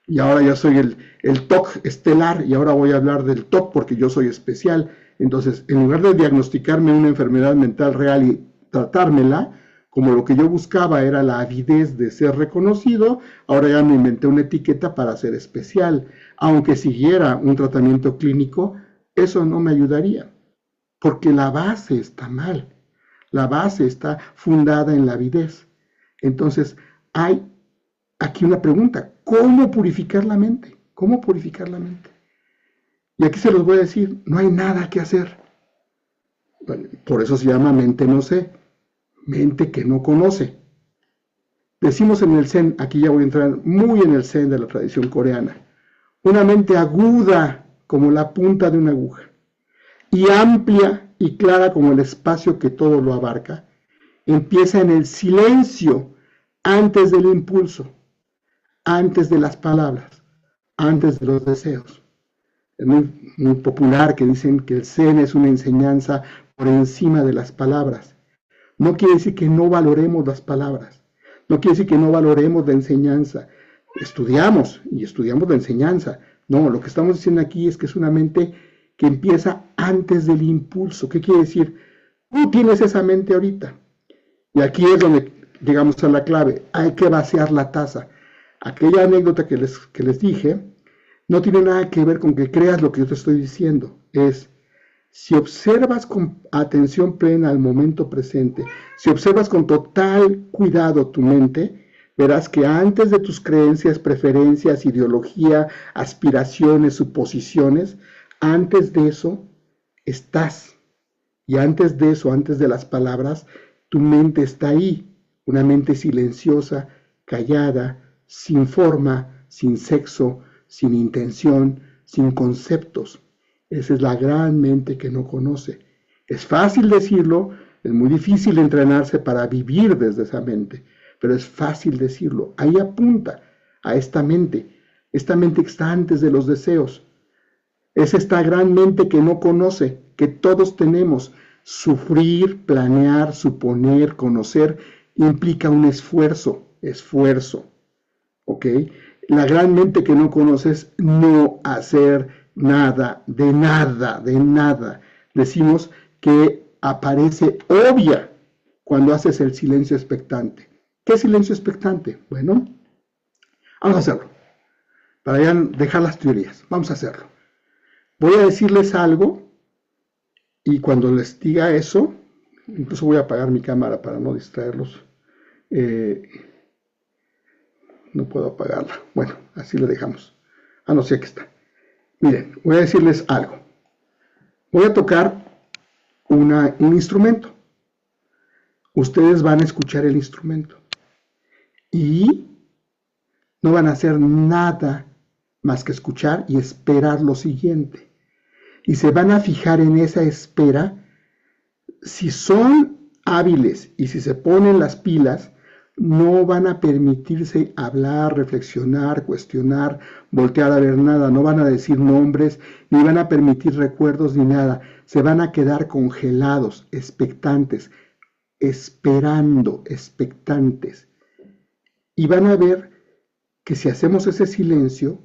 y ahora ya soy el TOC estelar, y ahora voy a hablar del TOC porque yo soy especial. Entonces, en lugar de diagnosticarme una enfermedad mental real y tratármela, como lo que yo buscaba era la avidez de ser reconocido, ahora ya me inventé una etiqueta para ser especial. Aunque siguiera un tratamiento clínico, eso no me ayudaría, porque la base está mal. La base está fundada en la avidez. Entonces, hay aquí una pregunta: ¿cómo purificar la mente? ¿Cómo purificar la mente? Y aquí se los voy a decir, no hay nada que hacer. Bueno, por eso se llama mente no sé. Mente que no conoce. Decimos en el Zen, aquí ya voy a entrar muy en el Zen de la tradición coreana, una mente aguda como la punta de una aguja, y amplia y clara como el espacio que todo lo abarca, empieza en el silencio, antes del impulso, antes de las palabras, antes de los deseos. Es muy popular que dicen que el Zen es una enseñanza por encima de las palabras. No quiere decir que no valoremos las palabras, no quiere decir que no valoremos la enseñanza. Estudiamos la enseñanza. No, lo que estamos diciendo aquí es que es una mente que empieza antes del impulso. ¿Qué quiere decir? Tú tienes esa mente ahorita. Y aquí es donde llegamos a la clave. Hay que vaciar la taza. Aquella anécdota que les dije no tiene nada que ver con que creas lo que yo te estoy diciendo. Es: si observas con atención plena al momento presente, si observas con total cuidado tu mente, verás que antes de tus creencias, preferencias, ideología, aspiraciones, suposiciones, antes de eso estás. Y antes de eso, antes de las palabras, tu mente está ahí. Una mente silenciosa, callada, sin forma, sin sexo, sin intención, sin conceptos. Esa es la gran mente que no conoce. Es fácil decirlo, es muy difícil entrenarse para vivir desde esa mente, pero es fácil decirlo. Ahí apunta a esta mente que está antes de los deseos. Es esta gran mente que no conoce, que todos tenemos. Sufrir, planear, suponer, conocer, implica un esfuerzo, ¿ok? La gran mente que no conoce es no hacer nada, de nada. Decimos que aparece obvia cuando haces el silencio expectante. ¿Qué es silencio expectante? Bueno, vamos a hacerlo. Para ya dejar las teorías, vamos a hacerlo. Voy a decirles algo y cuando les diga eso, incluso voy a apagar mi cámara para no distraerlos. No puedo apagarla. Bueno, así lo dejamos. No sé, aquí está. Miren, voy a decirles algo. Voy a tocar un instrumento. Ustedes van a escuchar el instrumento. Y no van a hacer nada más que escuchar y esperar lo siguiente. Y se van a fijar en esa espera. Si son hábiles y si se ponen las pilas, no van a permitirse hablar, reflexionar, cuestionar, voltear a ver nada. No van a decir nombres, ni van a permitir recuerdos ni nada. Se van a quedar congelados, expectantes, esperando, expectantes. Y van a ver que si hacemos ese silencio,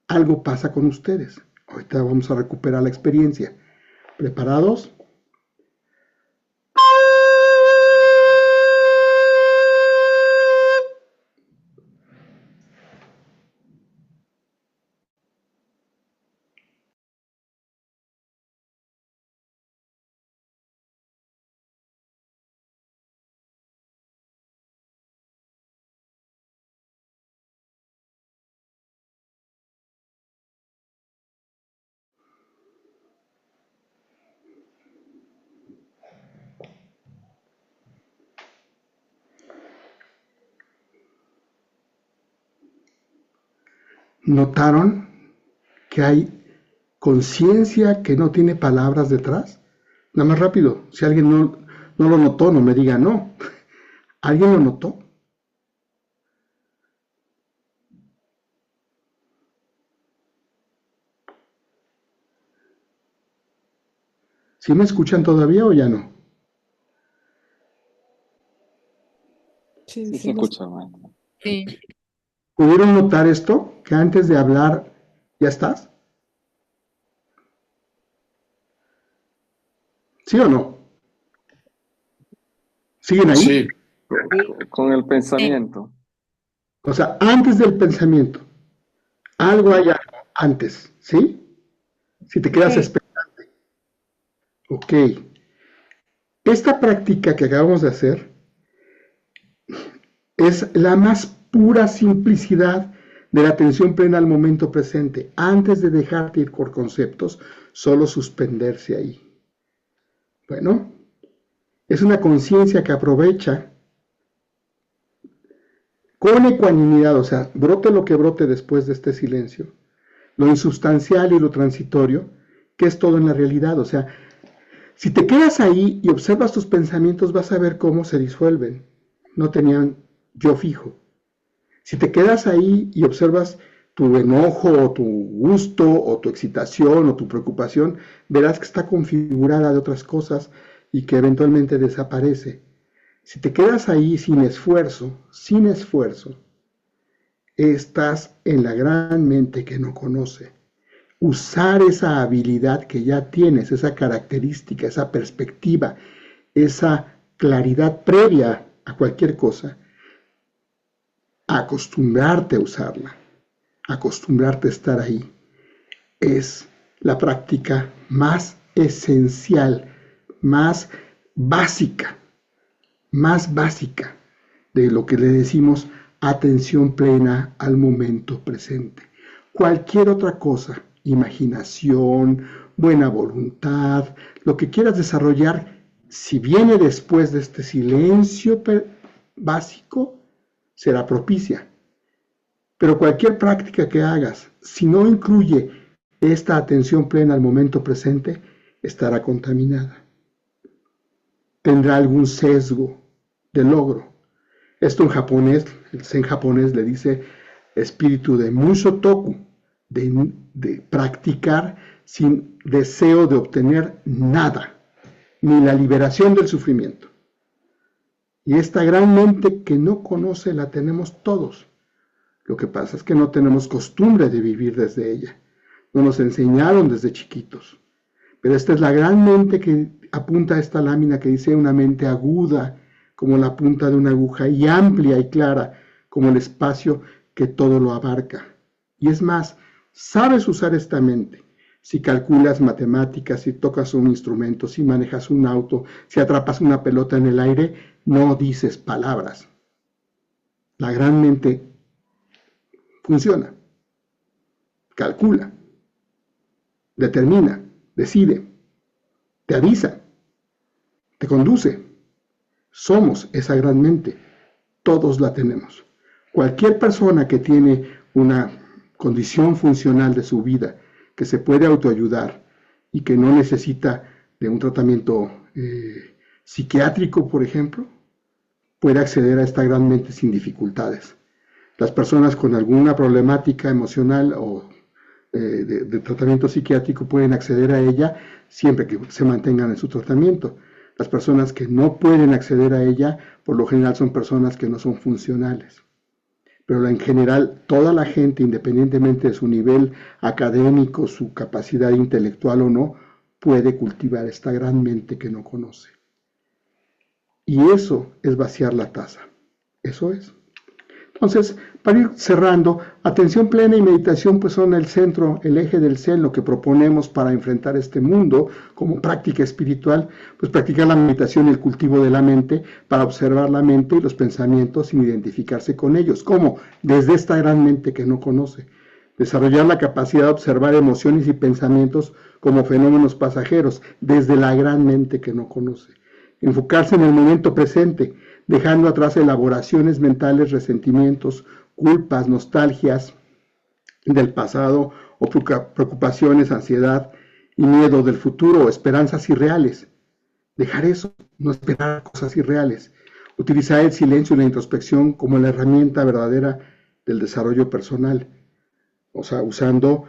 algo pasa con ustedes. Ahorita vamos a recuperar la experiencia. ¿Preparados? ¿Notaron que hay conciencia que no tiene palabras detrás? Nada más rápido, si alguien no lo notó, no me diga no. ¿Alguien lo notó? ¿Sí me escuchan todavía o ya no? Sí, se escucha, maestro. Sí. ¿Pudieron notar esto? Que antes de hablar, ¿ya estás? ¿Sí o no? ¿Siguen ahí? Sí, con el pensamiento. O sea, antes del pensamiento. Algo hay antes, ¿sí? Si te quedas expectante. Ok. Esta práctica que acabamos de hacer es la más pura simplicidad de la atención plena al momento presente, antes de dejarte ir por conceptos, solo suspenderse ahí. Bueno, es una conciencia que aprovecha con ecuanimidad, o sea, brote lo que brote después de este silencio, lo insustancial y lo transitorio, que es todo en la realidad. O sea, si te quedas ahí y observas tus pensamientos, vas a ver cómo se disuelven. No tenían yo fijo. Si te quedas ahí y observas tu enojo o tu gusto o tu excitación o tu preocupación, verás que está configurada de otras cosas y que eventualmente desaparece. Si te quedas ahí sin esfuerzo, estás en la gran mente que no conoce. Usar esa habilidad que ya tienes, esa característica, esa perspectiva, esa claridad previa a cualquier cosa, acostumbrarte a usarla, acostumbrarte a estar ahí, es la práctica más esencial, más básica de lo que le decimos atención plena al momento presente. Cualquier otra cosa, imaginación, buena voluntad, lo que quieras desarrollar, si viene después de este silencio básico, será propicia. Pero cualquier práctica que hagas, si no incluye esta atención plena al momento presente, estará contaminada. Tendrá algún sesgo de logro. Esto en japonés, el zen japonés le dice espíritu de Mushotoku, de practicar sin deseo de obtener nada, ni la liberación del sufrimiento. Y esta gran mente que no conoce la tenemos todos. Lo que pasa es que no tenemos costumbre de vivir desde ella. No nos enseñaron desde chiquitos. Pero esta es la gran mente que apunta a esta lámina que dice una mente aguda, como la punta de una aguja, y amplia y clara, como el espacio que todo lo abarca. Y es más, sabes usar esta mente. Si calculas matemáticas, si tocas un instrumento, si manejas un auto, si atrapas una pelota en el aire, no dices palabras. La gran mente funciona, calcula, determina, decide, te avisa, te conduce. Somos esa gran mente, todos la tenemos. Cualquier persona que tiene una condición funcional de su vida, que se puede autoayudar y que no necesita de un tratamiento psiquiátrico, por ejemplo, puede acceder a esta gran mente sin dificultades. Las personas con alguna problemática emocional o de tratamiento psiquiátrico pueden acceder a ella siempre que se mantengan en su tratamiento. Las personas que no pueden acceder a ella, por lo general son personas que no son funcionales. Pero en general, toda la gente, independientemente de su nivel académico, su capacidad intelectual o no, puede cultivar esta gran mente que no conoce. Y eso es vaciar la taza. Eso es. Entonces, para ir cerrando, atención plena y meditación pues son el centro, el eje del Zen, lo que proponemos para enfrentar este mundo como práctica espiritual, pues practicar la meditación y el cultivo de la mente para observar la mente y los pensamientos sin identificarse con ellos. ¿Cómo? Desde esta gran mente que no conoce. Desarrollar la capacidad de observar emociones y pensamientos como fenómenos pasajeros, desde la gran mente que no conoce. Enfocarse en el momento presente, dejando atrás elaboraciones mentales, resentimientos, culpas, nostalgias del pasado o preocupaciones, ansiedad y miedo del futuro o esperanzas irreales. Dejar eso, no esperar cosas irreales. Utilizar el silencio y la introspección como la herramienta verdadera del desarrollo personal. O sea, usando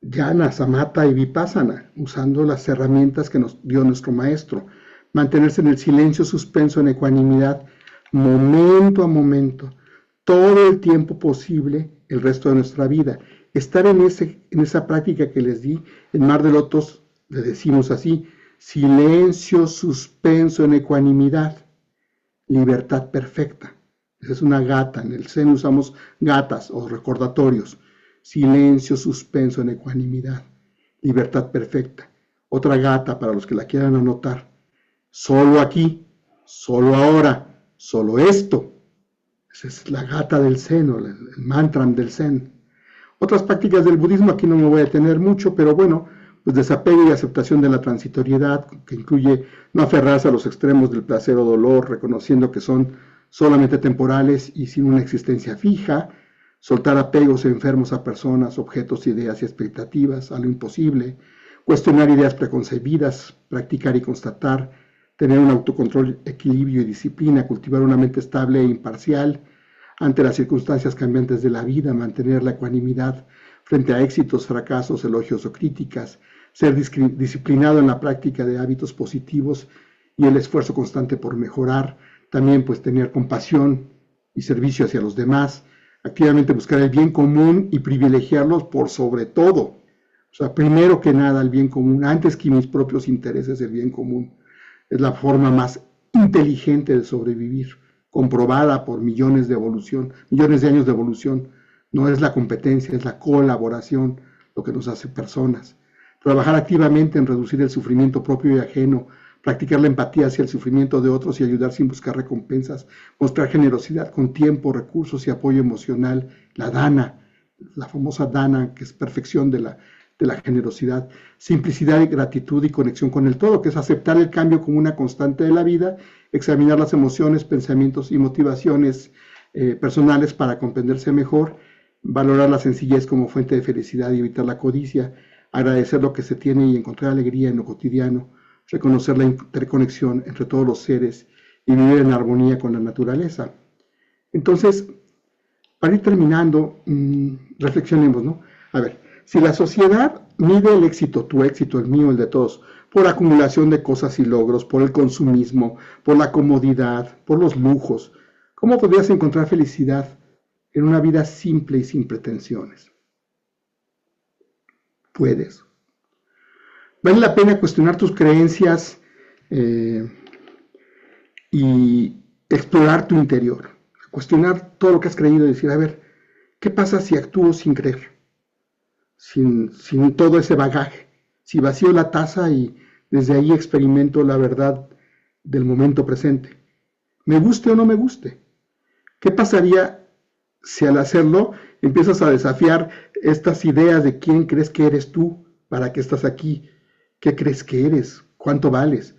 Jnana, Samatha y Vipassana, usando las herramientas que nos dio nuestro maestro. Mantenerse en el silencio suspenso, en ecuanimidad, momento a momento, todo el tiempo posible, el resto de nuestra vida. Estar en esa práctica que les di, en Mar de Lotos, le decimos así, silencio suspenso en ecuanimidad, libertad perfecta. Esa es una gata, en el Zen usamos gatas o recordatorios. Silencio suspenso en ecuanimidad, libertad perfecta. Otra gata para los que la quieran anotar. Solo aquí, solo ahora, solo esto. Esa es la gata del Zen, o el mantra del Zen. Otras prácticas del budismo, aquí no me voy a detener mucho, pero bueno, pues desapego y aceptación de la transitoriedad, que incluye no aferrarse a los extremos del placer o dolor, reconociendo que son solamente temporales y sin una existencia fija, soltar apegos enfermos a personas, objetos, ideas y expectativas, a lo imposible, cuestionar ideas preconcebidas, practicar y constatar, tener un autocontrol, equilibrio y disciplina, cultivar una mente estable e imparcial ante las circunstancias cambiantes de la vida, mantener la ecuanimidad frente a éxitos, fracasos, elogios o críticas, ser disciplinado en la práctica de hábitos positivos y el esfuerzo constante por mejorar, también pues tener compasión y servicio hacia los demás, activamente buscar el bien común y privilegiarlos por sobre todo. O sea, primero que nada el bien común, antes que mis propios intereses, el bien común. Es la forma más inteligente de sobrevivir, comprobada por millones de años de evolución. No es la competencia, es la colaboración lo que nos hace personas. Trabajar activamente en reducir el sufrimiento propio y ajeno, practicar la empatía hacia el sufrimiento de otros y ayudar sin buscar recompensas, mostrar generosidad con tiempo, recursos y apoyo emocional, la dana, la famosa dana, que es perfección de la generosidad, simplicidad y gratitud y conexión con el todo, que es aceptar el cambio como una constante de la vida, examinar las emociones, pensamientos y motivaciones personales para comprenderse mejor, valorar la sencillez como fuente de felicidad y evitar la codicia, agradecer lo que se tiene y encontrar alegría en lo cotidiano, reconocer la interconexión entre todos los seres y vivir en armonía con la naturaleza. Entonces, para ir terminando, reflexionemos, ¿no? A ver, si la sociedad mide el éxito, tu éxito, el mío, el de todos, por acumulación de cosas y logros, por el consumismo, por la comodidad, por los lujos, ¿cómo podrías encontrar felicidad en una vida simple y sin pretensiones? Puedes. Vale la pena cuestionar tus creencias y explorar tu interior. Cuestionar todo lo que has creído y decir, a ver, ¿qué pasa si actúo sin creer? Sin todo ese bagaje. Si vacío la taza y desde ahí experimento la verdad del momento presente. ¿Me guste o no me guste? ¿Qué pasaría si al hacerlo empiezas a desafiar estas ideas de quién crees que eres tú? ¿Para qué estás aquí? ¿Qué crees que eres? ¿Cuánto vales?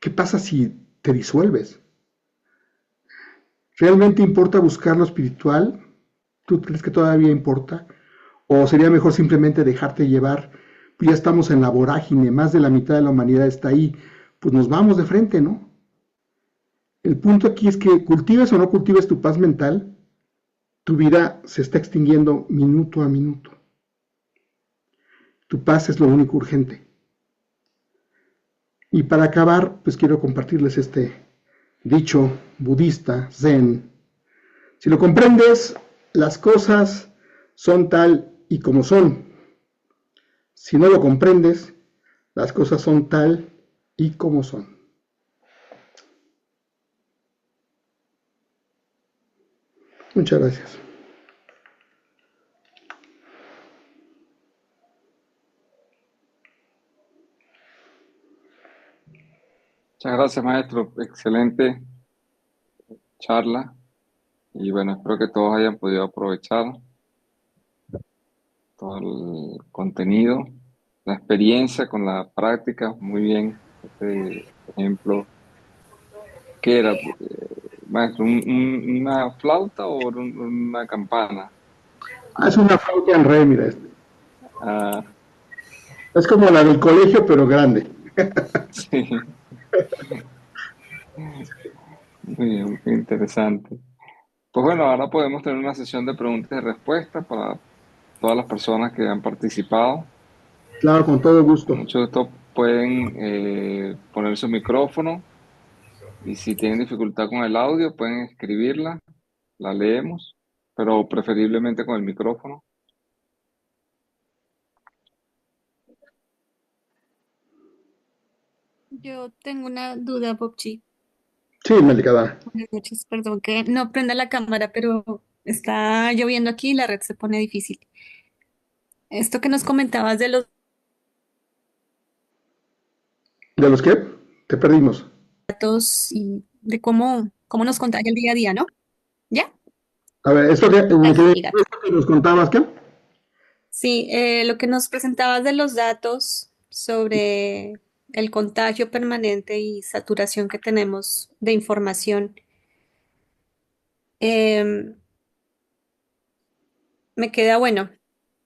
¿Qué pasa si te disuelves? ¿Realmente importa buscar lo espiritual? ¿Tú crees que todavía importa? ¿O sería mejor simplemente dejarte llevar? Pues ya estamos en la vorágine, más de la mitad de la humanidad está ahí, pues nos vamos de frente, ¿no? El punto aquí es que cultives o no cultives tu paz mental, tu vida se está extinguiendo minuto a minuto. Tu paz es lo único urgente. Y para acabar, pues quiero compartirles este dicho budista, zen. Si lo comprendes, las cosas son tal y como son. Si no lo comprendes, las cosas son tal y como son. Muchas gracias. Muchas gracias, maestro. Excelente charla. Y bueno, espero que todos hayan podido aprovechar todo el contenido, la experiencia con la práctica. Muy bien. Este ejemplo, ¿qué era, maestro? ¿Una flauta o una campana? Es una flauta en re, mira. Ah, Es como la del colegio, pero grande. sí, muy bien, muy interesante. Pues bueno, ahora podemos tener una sesión de preguntas y respuestas para todas las personas que han participado. Claro, con todo Con gusto. mucho gusto pueden poner su micrófono y si tienen dificultad con el audio pueden escribirla, la leemos, pero preferiblemente con el micrófono. Yo tengo una duda, Bobchi. Sí, Melicada. Buenas noches, perdón que no prenda la cámara, pero está lloviendo aquí y la red se pone difícil. Esto que nos comentabas de los ¿De los qué? Te perdimos. datos y de cómo nos contagia el día a día, ¿no? ¿Ya? A ver, Ay, mi gato. esto que nos contabas, ¿qué? Sí, lo que nos presentabas de los datos sobre el contagio permanente y saturación que tenemos de información, em, me queda bueno.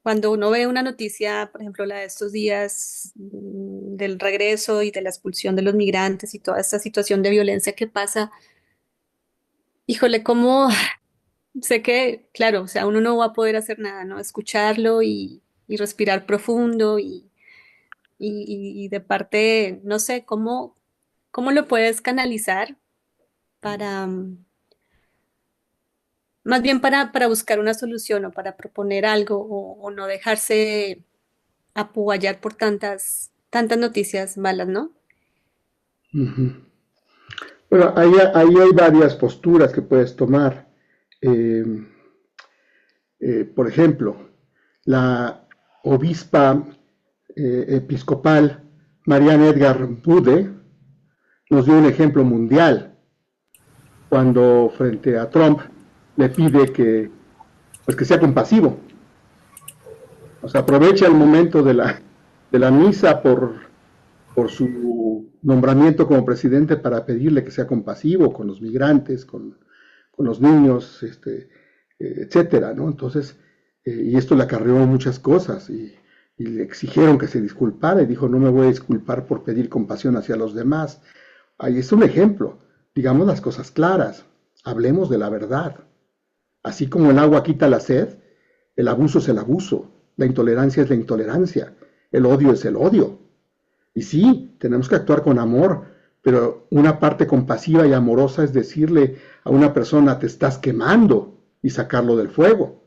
Cuando uno ve una noticia, por ejemplo, la de estos días del regreso y de la expulsión de los migrantes y toda esta situación de violencia que pasa, híjole, cómo sé que, claro, o sea, uno no va a poder hacer nada, ¿no? Escucharlo y respirar profundo y de parte, no sé, cómo lo puedes canalizar para, más bien para buscar una solución o para proponer algo o no dejarse apugallar por tantas noticias malas, ¿no? Ujú. Bueno, ahí hay varias posturas que puedes tomar. Eh, por ejemplo, la obispa episcopal Marianne Edgar Bude nos dio un ejemplo mundial cuando frente a Trump le pide pues que sea compasivo. O sea, aprovecha el momento de la misa por su nombramiento como presidente para pedirle que sea compasivo con los migrantes, con los niños, etcétera, ¿no? Entonces, y esto le acarreó muchas cosas y le exigieron que se disculpara y dijo, no me voy a disculpar por pedir compasión hacia los demás. Ahí es un ejemplo. Digamos las cosas claras. Hablemos de la verdad. Así como el agua quita la sed, el abuso es el abuso, la intolerancia es la intolerancia, el odio es el odio. Y sí, tenemos que actuar con amor, pero una parte compasiva y amorosa es decirle a una persona te estás quemando y sacarlo del fuego.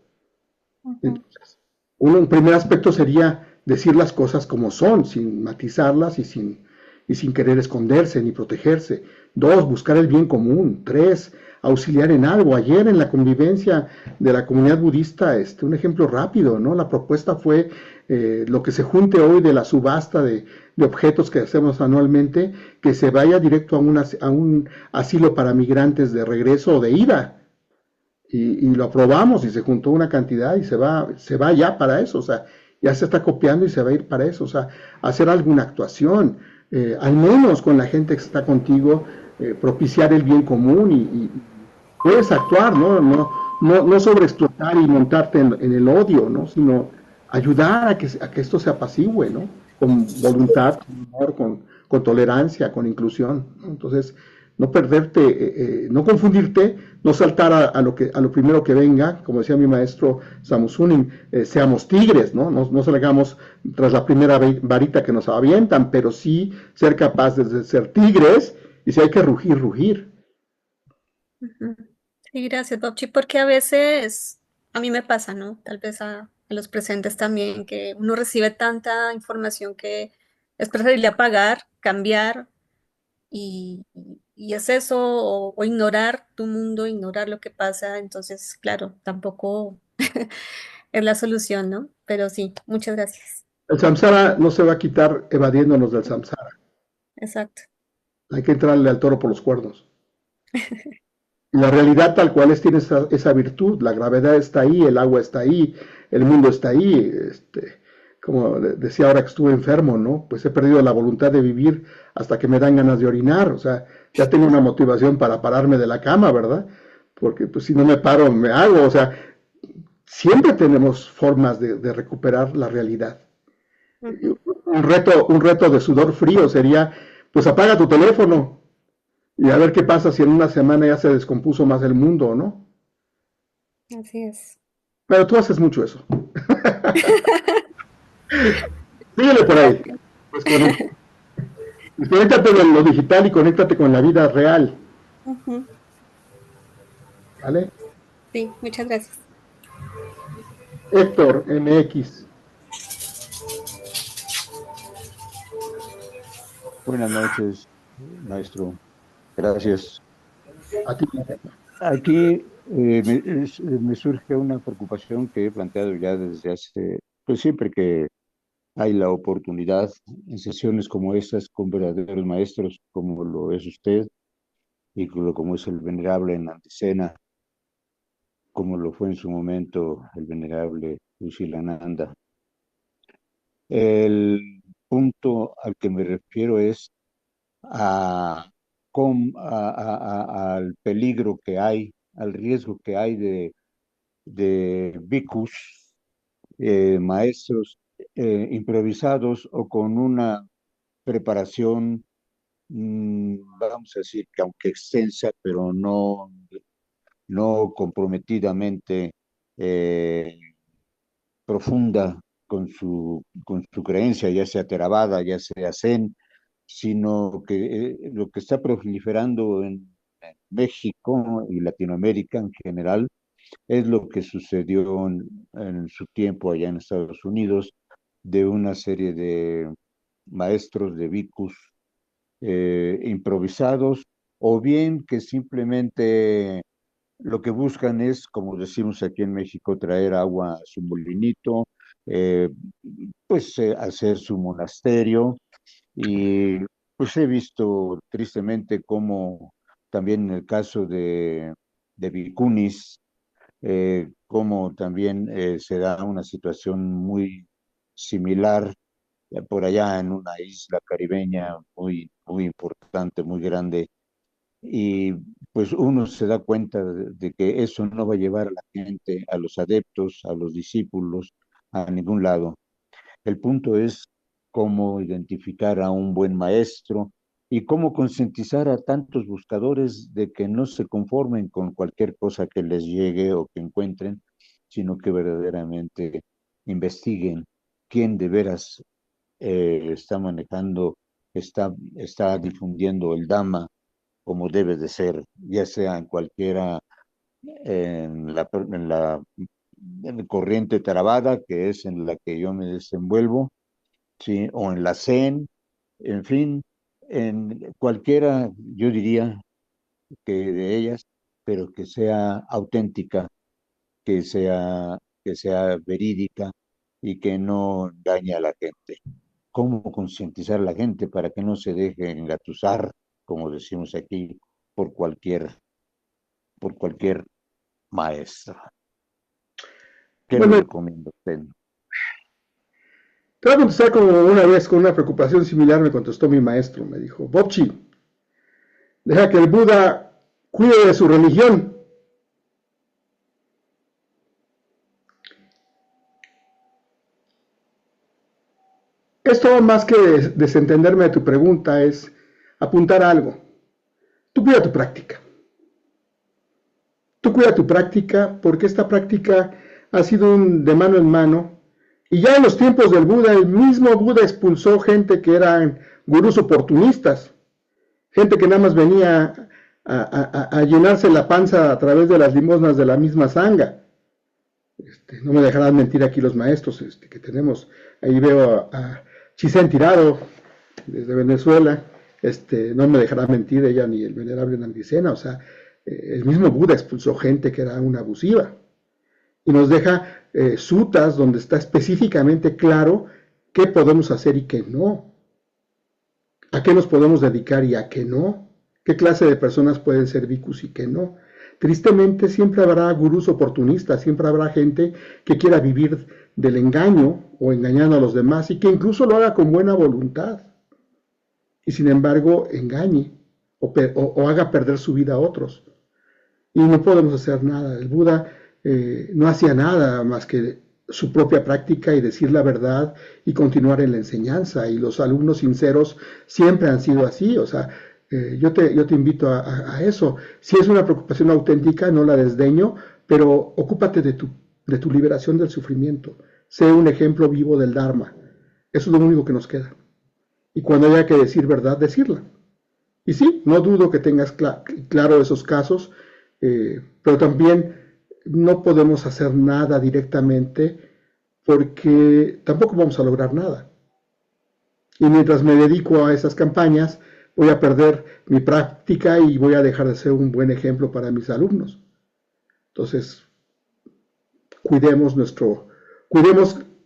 Ujú. Entonces, un primer aspecto sería decir las cosas como son, sin matizarlas y sin querer esconderse ni protegerse. Dos, buscar el bien común. Tres, auxiliar en algo. Ayer en la convivencia de la comunidad budista, un ejemplo rápido, ¿no? La propuesta fue lo que se junte hoy de la subasta de objetos que hacemos anualmente, que se vaya directo a un asilo para migrantes de regreso o de ida y lo aprobamos y se juntó una cantidad y se va ya para eso, o sea, ya se está copiando y se va a ir para eso, o sea, hacer alguna actuación, al menos con la gente que está contigo, propiciar el bien común y puedes actuar, ¿no? No sobreexplotar y montarte en el odio, ¿no? Sino ayudar a que esto se apacigüe, ¿no? Con voluntad, con amor, con tolerancia, con inclusión, ¿no? Entonces, no perderte, no confundirte, no saltar a lo primero que venga, como decía mi maestro Samusunin, seamos tigres, ¿no? No salgamos tras la primera varita que nos avientan, pero sí ser capaces de ser tigres, y si hay que rugir, rugir. Ujú. Sí, gracias, Bobchi, porque a veces a mí me pasa, ¿no? Tal vez a los presentes también, que uno recibe tanta información que es preferible apagar, cambiar y es eso, o ignorar tu mundo, ignorar lo que pasa. Entonces, claro, tampoco es la solución, ¿no? Pero sí, muchas gracias. El samsara no se va a quitar evadiéndonos del samsara. Exacto. Hay que entrarle al toro por los cuernos. La realidad tal cual es tiene esa virtud, la gravedad está ahí, el agua está ahí, el mundo está ahí, como decía ahora que estuve enfermo, ¿no? Pues he perdido la voluntad de vivir hasta que me dan ganas de orinar, o sea, ya tengo una motivación para pararme de la cama, ¿verdad? Porque pues si no me paro, me hago, o sea, siempre tenemos formas de recuperar la realidad. Ujú. Un reto de sudor frío sería, pues apaga tu teléfono, y a ver qué pasa si en una semana ya se descompuso más el mundo, ¿no? Así es. Pero tú haces mucho eso. Síguele por ahí. Gracias. Pues desconéctate de lo digital y conéctate con la vida real. Ujú. ¿Vale? Sí, muchas gracias. Héctor MX. Buenas noches, maestro. Gracias. A ti. Aquí me surge una preocupación que he planteado ya desde hace, pues siempre que hay la oportunidad en sesiones como estas con verdaderos maestros, como lo es usted y como es el venerable en Anticena, como lo fue en su momento el venerable Usilananda. El punto al que me refiero es a, al peligro que hay, al riesgo que hay de bhikkhus, maestros improvisados o con una preparación, vamos a decir que aunque extensa, pero no comprometidamente eh, profunda con su creencia, ya sea Theravada, ya sea Zen, sino que lo que está proliferando en México y Latinoamérica en general es lo que sucedió en su tiempo allá en Estados Unidos, de una serie de maestros de bhikkhus improvisados, o bien que simplemente lo que buscan es, como decimos aquí en México, traer agua a su molinito, eh, pues hacer su monasterio. Y pues he visto tristemente cómo también en el caso de Vicunis, cómo también se da una situación muy similar por allá en una isla caribeña muy importante, muy grande. Y pues uno se da cuenta de que eso no va a llevar a la gente, a los adeptos, a los discípulos, a ningún lado. El punto es cómo identificar a un buen maestro y cómo concientizar a tantos buscadores de que no se conformen con cualquier cosa que les llegue o que encuentren, sino que verdaderamente investiguen quién de veras está manejando, está difundiendo el Dhamma como debe de ser, ya sea en cualquiera, en la corriente Theravada, que es en la que yo me desenvuelvo, ¿sí? O en la Zen, en fin, en cualquiera, yo diría que de ellas, pero que sea auténtica, que sea verídica y que no dañe a la gente. ¿Cómo concientizar a la gente para que no se deje engatusar, como decimos aquí, por cualquier maestra? ¿Qué me Bueno, recomienda usted? te voy a contestar como una vez con una preocupación similar me contestó mi maestro. Me dijo, Bobchi, deja que el Buda cuide de su religión. Esto más que desentenderme de tu pregunta es apuntar algo. tú cuida tu práctica. Tú cuida tu práctica porque esta práctica ha sido de mano en mano. Y ya en los tiempos del Buda, el mismo Buda expulsó gente que eran gurús oportunistas, gente que nada más venía a llenarse la panza a través de las limosnas de la misma sanga. No me dejarán mentir aquí los maestros que tenemos. Ahí veo a Chisen Tirado, desde Venezuela. No me dejará mentir ella ni el venerable Nandisena. O sea, el mismo Buda expulsó gente que era una abusiva. Y nos deja sutas donde está específicamente claro qué podemos hacer y qué no. A qué nos podemos dedicar y a qué no. Qué clase de personas pueden ser bhikkhus y qué no. Tristemente siempre habrá gurús oportunistas, siempre habrá gente que quiera vivir del engaño o engañando a los demás y que incluso lo haga con buena voluntad y sin embargo engañe o haga perder su vida a otros. Y no podemos hacer nada. El Buda no hacía nada más que su propia práctica y decir la verdad y continuar en la enseñanza, y los alumnos sinceros siempre han sido así. O sea, yo te invito a eso. Si es una preocupación auténtica, no la desdeño, pero ocúpate de tu liberación del sufrimiento. Sé un ejemplo vivo del Dharma. Eso es lo único que nos queda. Y cuando haya que decir verdad, decirla. Y sí, no dudo que tengas claro esos casos, pero también no podemos hacer nada directamente porque tampoco vamos a lograr nada. Y mientras me dedico a esas campañas, voy a perder mi práctica y voy a dejar de ser un buen ejemplo para mis alumnos. Entonces, cuidemos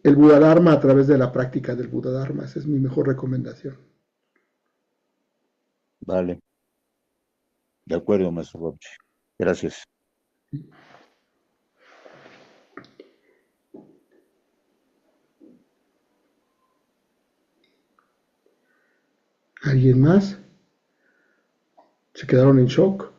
el Buda Dharma a través de la práctica del Buda Dharma. Esa es mi mejor recomendación. Vale. De acuerdo, maestro Robchi. Gracias. ¿Alguien más? ¿Se quedaron en shock?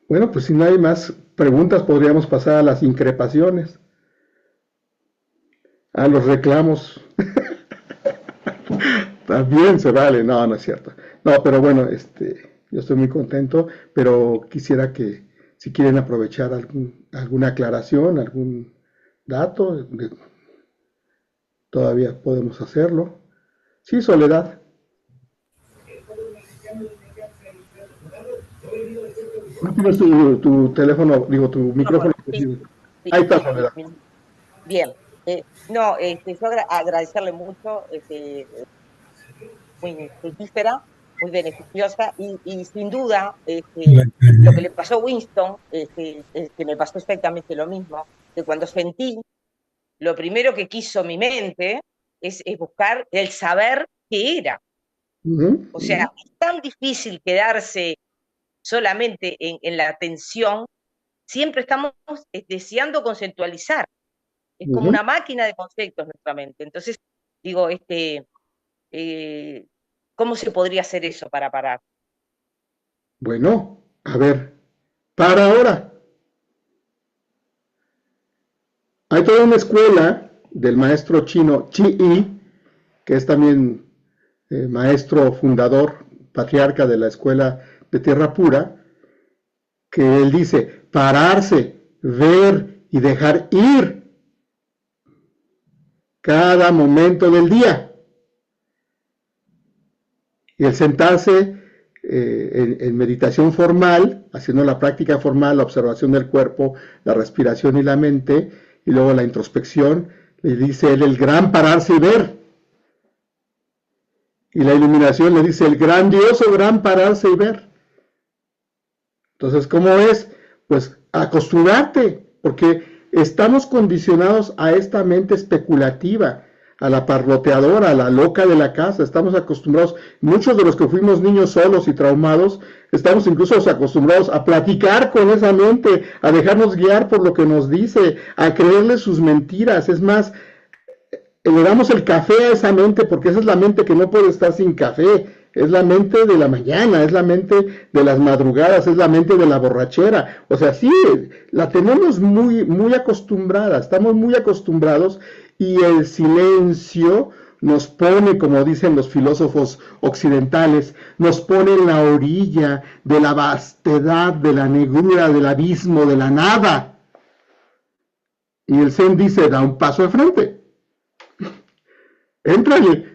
Bueno, pues si no hay más preguntas, podríamos pasar a las increpaciones, a los reclamos. También se vale. No, no es cierto. No, pero bueno, yo estoy muy contento, pero quisiera que, si quieren aprovechar alguna aclaración, algún dato, todavía podemos hacerlo. Sí, Soledad. ¿No tienes tu teléfono, digo, tu micrófono? Sí, Ahí está, Soledad. Bien. Yo agradecerle mucho, muy fructífera, muy beneficiosa, y sin duda lo que le pasó a Winston, que me pasó exactamente lo mismo, que cuando sentí, lo primero que quiso mi mente es buscar el saber qué era. O sea, es tan difícil quedarse solamente en la atención, siempre estamos deseando conceptualizar. Es como una máquina de conceptos nuestra mente. Entonces, digo, ¿cómo se podría hacer eso para parar? Bueno, a ver, para ahora. Hay toda una escuela del maestro chino Chi Yi, que es también maestro fundador, patriarca de la escuela de Tierra Pura, que él dice, pararse, ver y dejar ir cada momento del día. Y el sentarse en meditación formal, haciendo la práctica formal, la observación del cuerpo, la respiración y la mente, y luego la introspección, le dice él el gran pararse y ver. Y la iluminación le dice el grandioso gran pararse y ver. Entonces, ¿cómo es? Pues acostumbrarte, porque estamos condicionados a esta mente especulativa, a la parloteadora, a la loca de la casa. Estamos acostumbrados, muchos de los que fuimos niños solos y traumados, estamos incluso acostumbrados a platicar con esa mente, a dejarnos guiar por lo que nos dice, a creerle sus mentiras. Es más, le damos el café a esa mente, porque esa es la mente que no puede estar sin café. es la mente de la mañana, es la mente de las madrugadas, es la mente de la borrachera. O sea, sí, la tenemos muy, muy acostumbrada, estamos muy acostumbrados y el silencio nos pone, como dicen los filósofos occidentales, nos pone en la orilla de la vastedad, de la negrura, del abismo, de la nada. Y el Zen dice, da un paso al frente. Éntrale.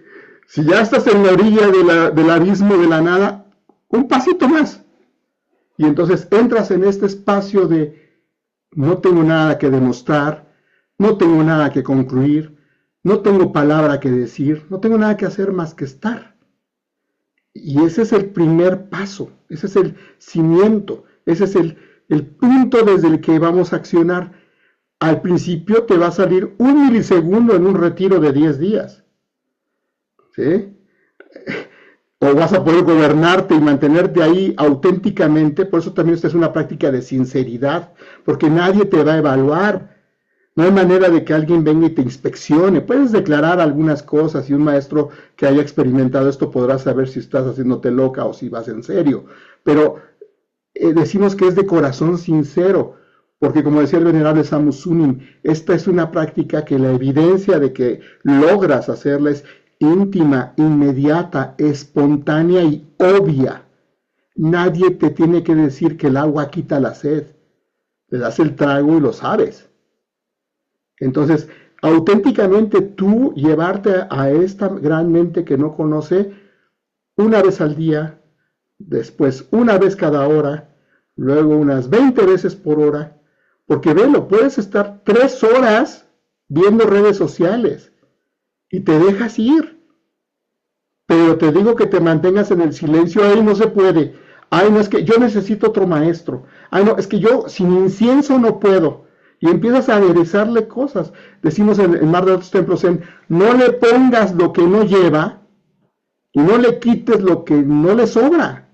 Si ya estás en la orilla del abismo, de la nada, un pasito más. Y entonces entras en este espacio de no tengo nada que demostrar, no tengo nada que concluir, no tengo palabra que decir, no tengo nada que hacer más que estar. Y ese es el primer paso, ese es el cimiento, ese es el punto desde el que vamos a accionar. Al principio te va a salir 1 milisegundo en un retiro de 10 días. ¿Sí? O vas a poder gobernarte y mantenerte ahí auténticamente. Por eso también esta es una práctica de sinceridad, porque nadie te va a evaluar. No hay manera de que alguien venga y te inspeccione. Puedes declarar algunas cosas y un maestro que haya experimentado esto podrá saber si estás haciéndote loca o si vas en serio. Pero decimos que es de corazón sincero, porque como decía el venerable Samu Sunim, esta es una práctica que la evidencia de que logras hacerla es íntima, inmediata, espontánea y obvia. Nadie te tiene que decir que el agua quita la sed. Le das el trago y lo sabes. Entonces, auténticamente tú llevarte a esta gran mente que no conoce una vez al día, después una vez cada hora, luego unas 20 veces por hora, porque velo, puedes estar 3 horas viendo redes sociales y te dejas ir. Pero te digo que te mantengas en el silencio, ahí no se puede. Ay, no, es que yo necesito otro maestro. Ay, no, es que yo sin incienso no puedo. Y empiezas a aderezarle cosas. Decimos en Mar de otros Templos no le pongas lo que no lleva y no le quites lo que no le sobra.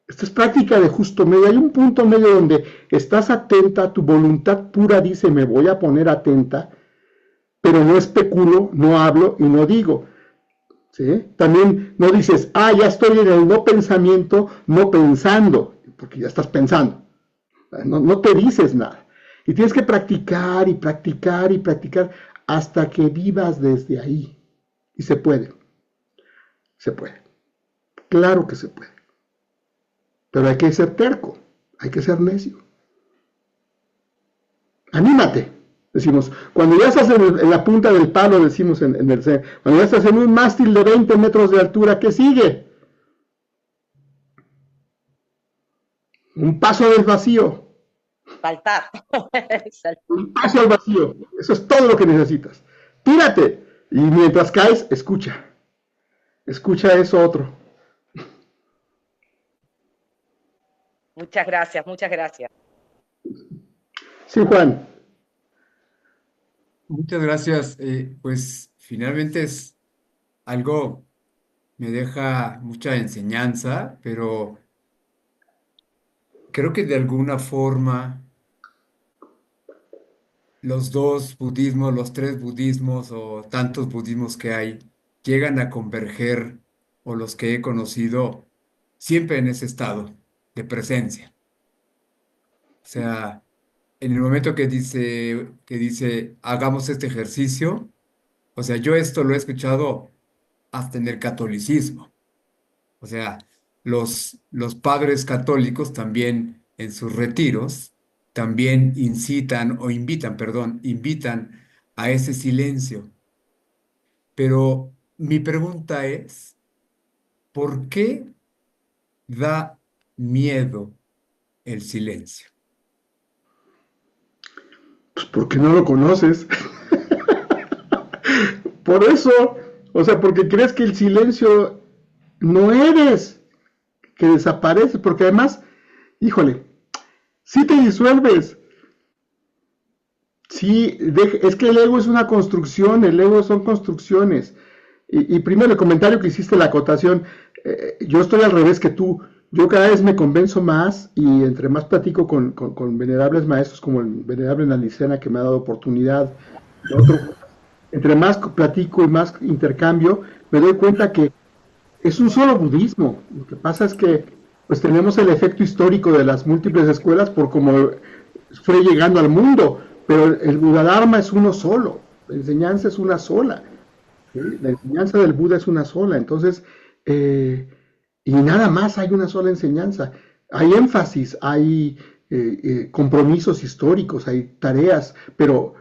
Esta es práctica de justo medio. Hay un punto medio donde estás atenta, tu voluntad pura dice, me voy a poner atenta, pero no especulo, no hablo y no digo. ¿Sí? También no dices, ya estoy en el no pensamiento, no pensando, porque ya estás pensando. No te dices nada. Y tienes que practicar y practicar y practicar hasta que vivas desde ahí. Y se puede. Se puede. Claro que se puede. Pero hay que ser terco, hay que ser necio. Anímate, decimos. Cuando ya estás en la punta del palo, decimos en el Zen, cuando ya estás en un mástil de 20 metros de altura, ¿qué sigue? Un paso del vacío. Saltar. Un paso al vacío. Eso es todo lo que necesitas. Tírate. Y mientras caes, escucha. Escucha eso otro. Muchas gracias, muchas gracias. Sí, Juan. Muchas gracias. Pues finalmente es algo, me deja mucha enseñanza, pero creo que de alguna forma los 2 budismos, los 3 budismos o tantos budismos que hay, llegan a converger, o los que he conocido, siempre en ese estado de presencia. O sea, en el momento que dice, hagamos este ejercicio, o sea, yo esto lo he escuchado hasta en el catolicismo. O sea, los padres católicos también en sus retiros, también invitan a ese silencio. Pero mi pregunta es, ¿por qué da miedo el silencio? Pues porque no lo conoces. Por eso, o sea, porque crees que el silencio no eres, que desaparece, porque además, híjole, si te disuelves. Sí, es que el ego es una construcción, el ego son construcciones. Y primero el comentario que hiciste, la acotación, yo estoy al revés que tú. Yo cada vez me convenzo más y entre más platico con venerables maestros como el venerable Nalicena que me ha dado oportunidad, entre más platico y más intercambio, me doy cuenta que Es un solo budismo. Lo que pasa es que pues tenemos el efecto histórico de las múltiples escuelas por cómo fue llegando al mundo, pero el Buda Dharma es uno solo, la enseñanza es una sola, ¿sí? La enseñanza del Buda es una sola, entonces, y nada más hay una sola enseñanza. Hay énfasis, hay compromisos históricos, hay tareas, pero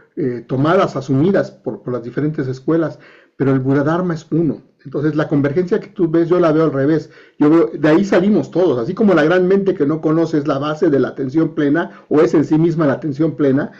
tomadas, asumidas por las diferentes escuelas, pero el Buda Dharma es uno. Entonces la convergencia que tú ves, yo la veo al revés. Yo veo, de ahí salimos todos, así como la gran mente que no conoce es la base de la atención plena, o es en sí misma la atención plena,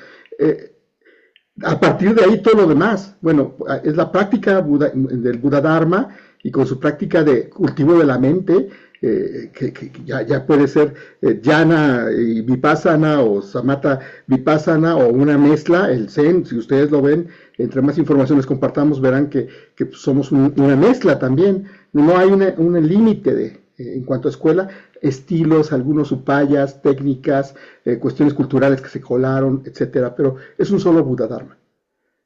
a partir de ahí todo lo demás. Bueno, es la práctica del Buda Dharma, y con su práctica de cultivo de la mente, que ya puede ser jhana y vipassana, o samatha vipassana, o una mezcla, el zen, si ustedes lo ven, entre más información les compartamos, verán que somos una mezcla también. No hay un límite en cuanto a escuela, estilos, algunos upayas, técnicas, cuestiones culturales que se colaron, etcétera, pero es un solo Buda Dharma.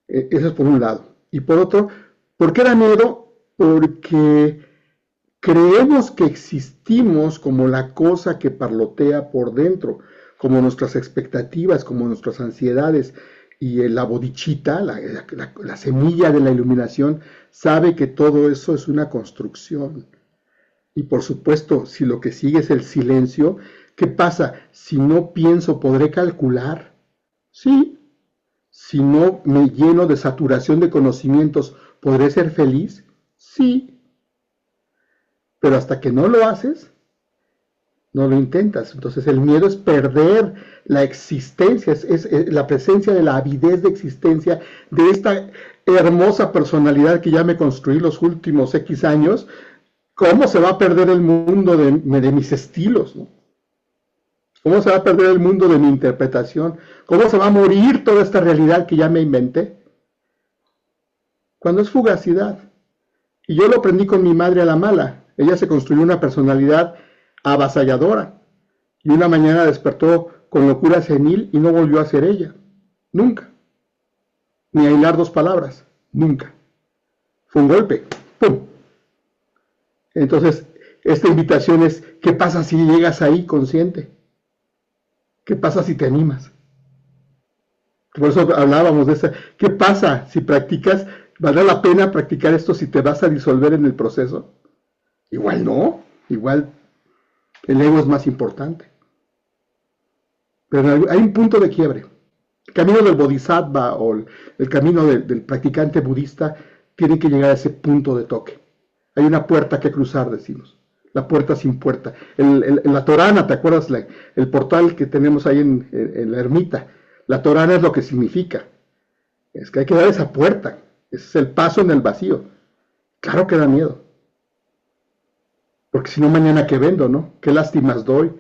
Eso es por un lado. Y por otro, ¿por qué da miedo? Porque creemos que existimos como la cosa que parlotea por dentro, como nuestras expectativas, como nuestras ansiedades, y la bodichita, la semilla de la iluminación, sabe que todo eso es una construcción. Y por supuesto, si lo que sigue es el silencio, ¿qué pasa? Si no pienso, ¿podré calcular? Sí. Si no me lleno de saturación de conocimientos, ¿podré ser feliz? Sí. Pero hasta que no lo haces, no lo intentas. Entonces el miedo es perder la existencia, es la presencia de la avidez de existencia de esta hermosa personalidad que ya me construí los últimos X años. ¿Cómo se va a perder el mundo de mis estilos, ¿no? ¿Cómo se va a perder el mundo de mi interpretación? ¿Cómo se va a morir toda esta realidad que ya me inventé? Cuando es fugacidad. Y yo lo aprendí con mi madre a la mala. Ella se construyó una personalidad avasalladora, y una mañana despertó con locura senil y no volvió a ser ella, nunca, ni a hilar dos palabras, nunca. Fue un golpe, ¡pum! Entonces, esta invitación es, ¿qué pasa si llegas ahí consciente? ¿Qué pasa si te animas? Por eso hablábamos de esa, ¿qué pasa si practicas? ¿Valdrá la pena practicar esto si te vas a disolver en el proceso? Igual no, igual el ego es más importante. Pero hay un punto de quiebre. El camino del bodhisattva, o el camino del practicante budista, tiene que llegar a ese punto de toque. Hay una puerta que cruzar, decimos. La puerta sin puerta. La torana, ¿te acuerdas? El portal que tenemos ahí en la ermita. La torana es lo que significa. Es que hay que dar esa puerta. Ese es el paso en el vacío. Claro que da miedo. Porque si no, mañana qué vendo, ¿no? ¿Qué lástimas doy?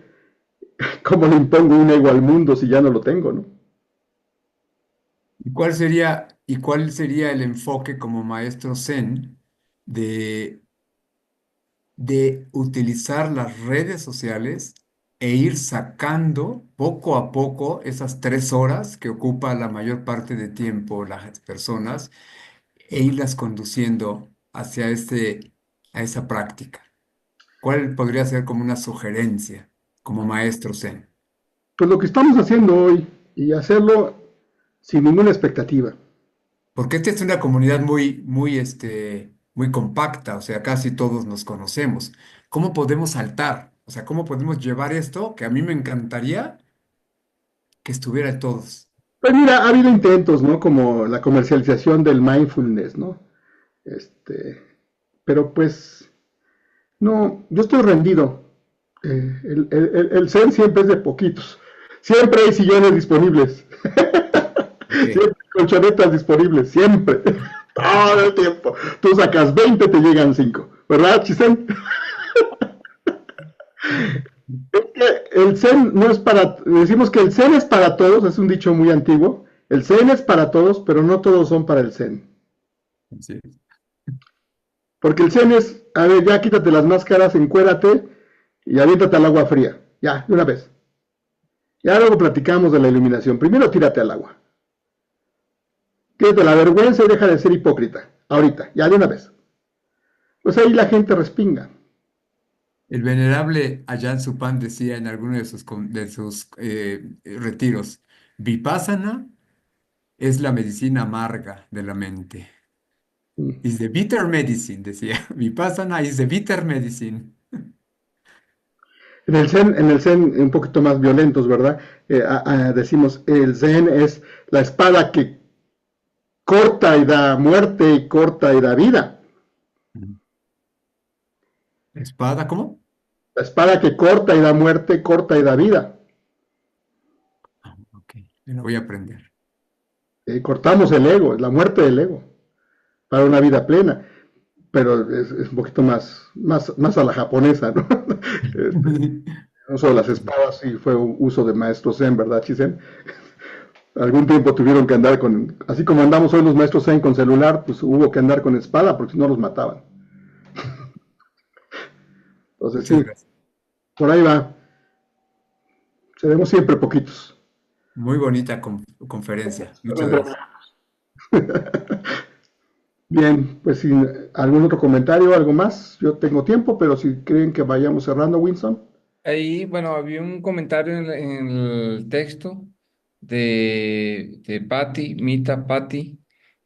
¿Cómo le impongo un ego al mundo si ya no lo tengo, ¿no? ¿Y cuál sería el enfoque como maestro Zen de utilizar las redes sociales e ir sacando poco a poco esas 3 horas que ocupa la mayor parte de tiempo las personas, e irlas conduciendo hacia a esa práctica? ¿Cuál podría ser como una sugerencia como maestro Zen? Pues lo que estamos haciendo hoy, y hacerlo sin ninguna expectativa. Porque esta es una comunidad muy compacta, o sea, casi todos nos conocemos. ¿Cómo podemos saltar? O sea, ¿cómo podemos llevar esto? Que a mí me encantaría que estuviera en todos. Pues mira, ha habido intentos, ¿no? Como la comercialización del mindfulness, ¿no? Pero pues, no, yo estoy rendido. El Zen siempre es de poquitos. Siempre hay sillones disponibles. Siempre hay colchonetas disponibles, siempre. Todo el tiempo. Tú sacas 20, te llegan 5. ¿Verdad, Chisen? Es que el Zen no es para... Decimos que el Zen es para todos, es un dicho muy antiguo. El Zen es para todos, pero no todos son para el Zen. Sí. Porque el Zen es, a ver, ya quítate las máscaras, encuérate y aviéntate al agua fría. Ya, de una vez. Ya luego platicamos de la iluminación. Primero tírate al agua. Quítate la vergüenza y deja de ser hipócrita. Ahorita, ya de una vez. pues ahí la gente respinga. El venerable Ajahn Supan decía en alguno de sus retiros, Vipassana es la medicina amarga de la mente. Mm. Is the bitter medicine, decía. Vipassana is the bitter medicine. En el Zen, un poquito más violentos, ¿verdad? Decimos, el Zen es la espada que corta y da muerte y corta y da vida. ¿Espada cómo? La espada que corta y da muerte, corta y da vida. Ok, me lo voy a aprender. Cortamos el ego, la muerte del ego, para una vida plena. Pero es un poquito más a la japonesa, ¿no? El uso de las espadas sí fue un uso de maestros Zen, ¿verdad, Chisen? Algún tiempo tuvieron que andar así como andamos hoy los maestros Zen con celular, pues hubo que andar con espada porque si no los mataban. Entonces Muchas sí, gracias. por ahí va. Seremos siempre poquitos. Muy bonita conferencia. Muchas gracias. Bien, pues sin algún otro comentario, algo más, yo tengo tiempo, pero si creen que vayamos cerrando, Winston. Ahí, bueno, había un comentario en el texto de Patti, Mita Patti,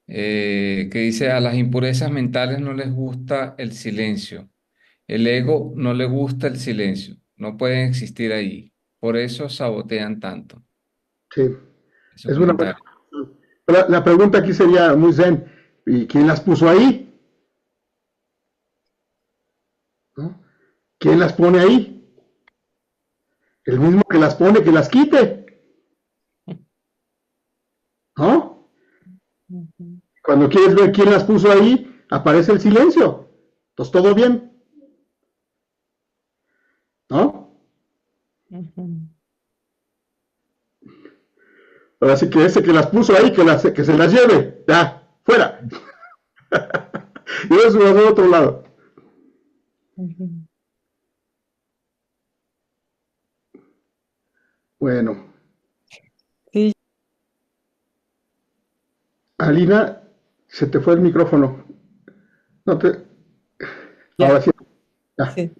que dice, a las impurezas mentales no les gusta el silencio. El ego no le gusta el silencio. No pueden existir ahí. Por eso sabotean tanto. Sí, Esos es una buena. comentarios. La pregunta aquí sería muy zen, ¿y quién las puso ahí? ¿No? ¿Quién las pone ahí? El mismo que las pone, que las quite, ¿no? Ujú. Cuando quieres ver quién las puso ahí, aparece el silencio. Entonces todo bien, ¿no? Ujú. Ahora sí que ese que las puso ahí, que se las lleve, ya, fuera. Y eso va a otro lado. Ujú. Bueno, Sí, Alina, se te fue el micrófono. No te, ahora ya, sí, ya. sí.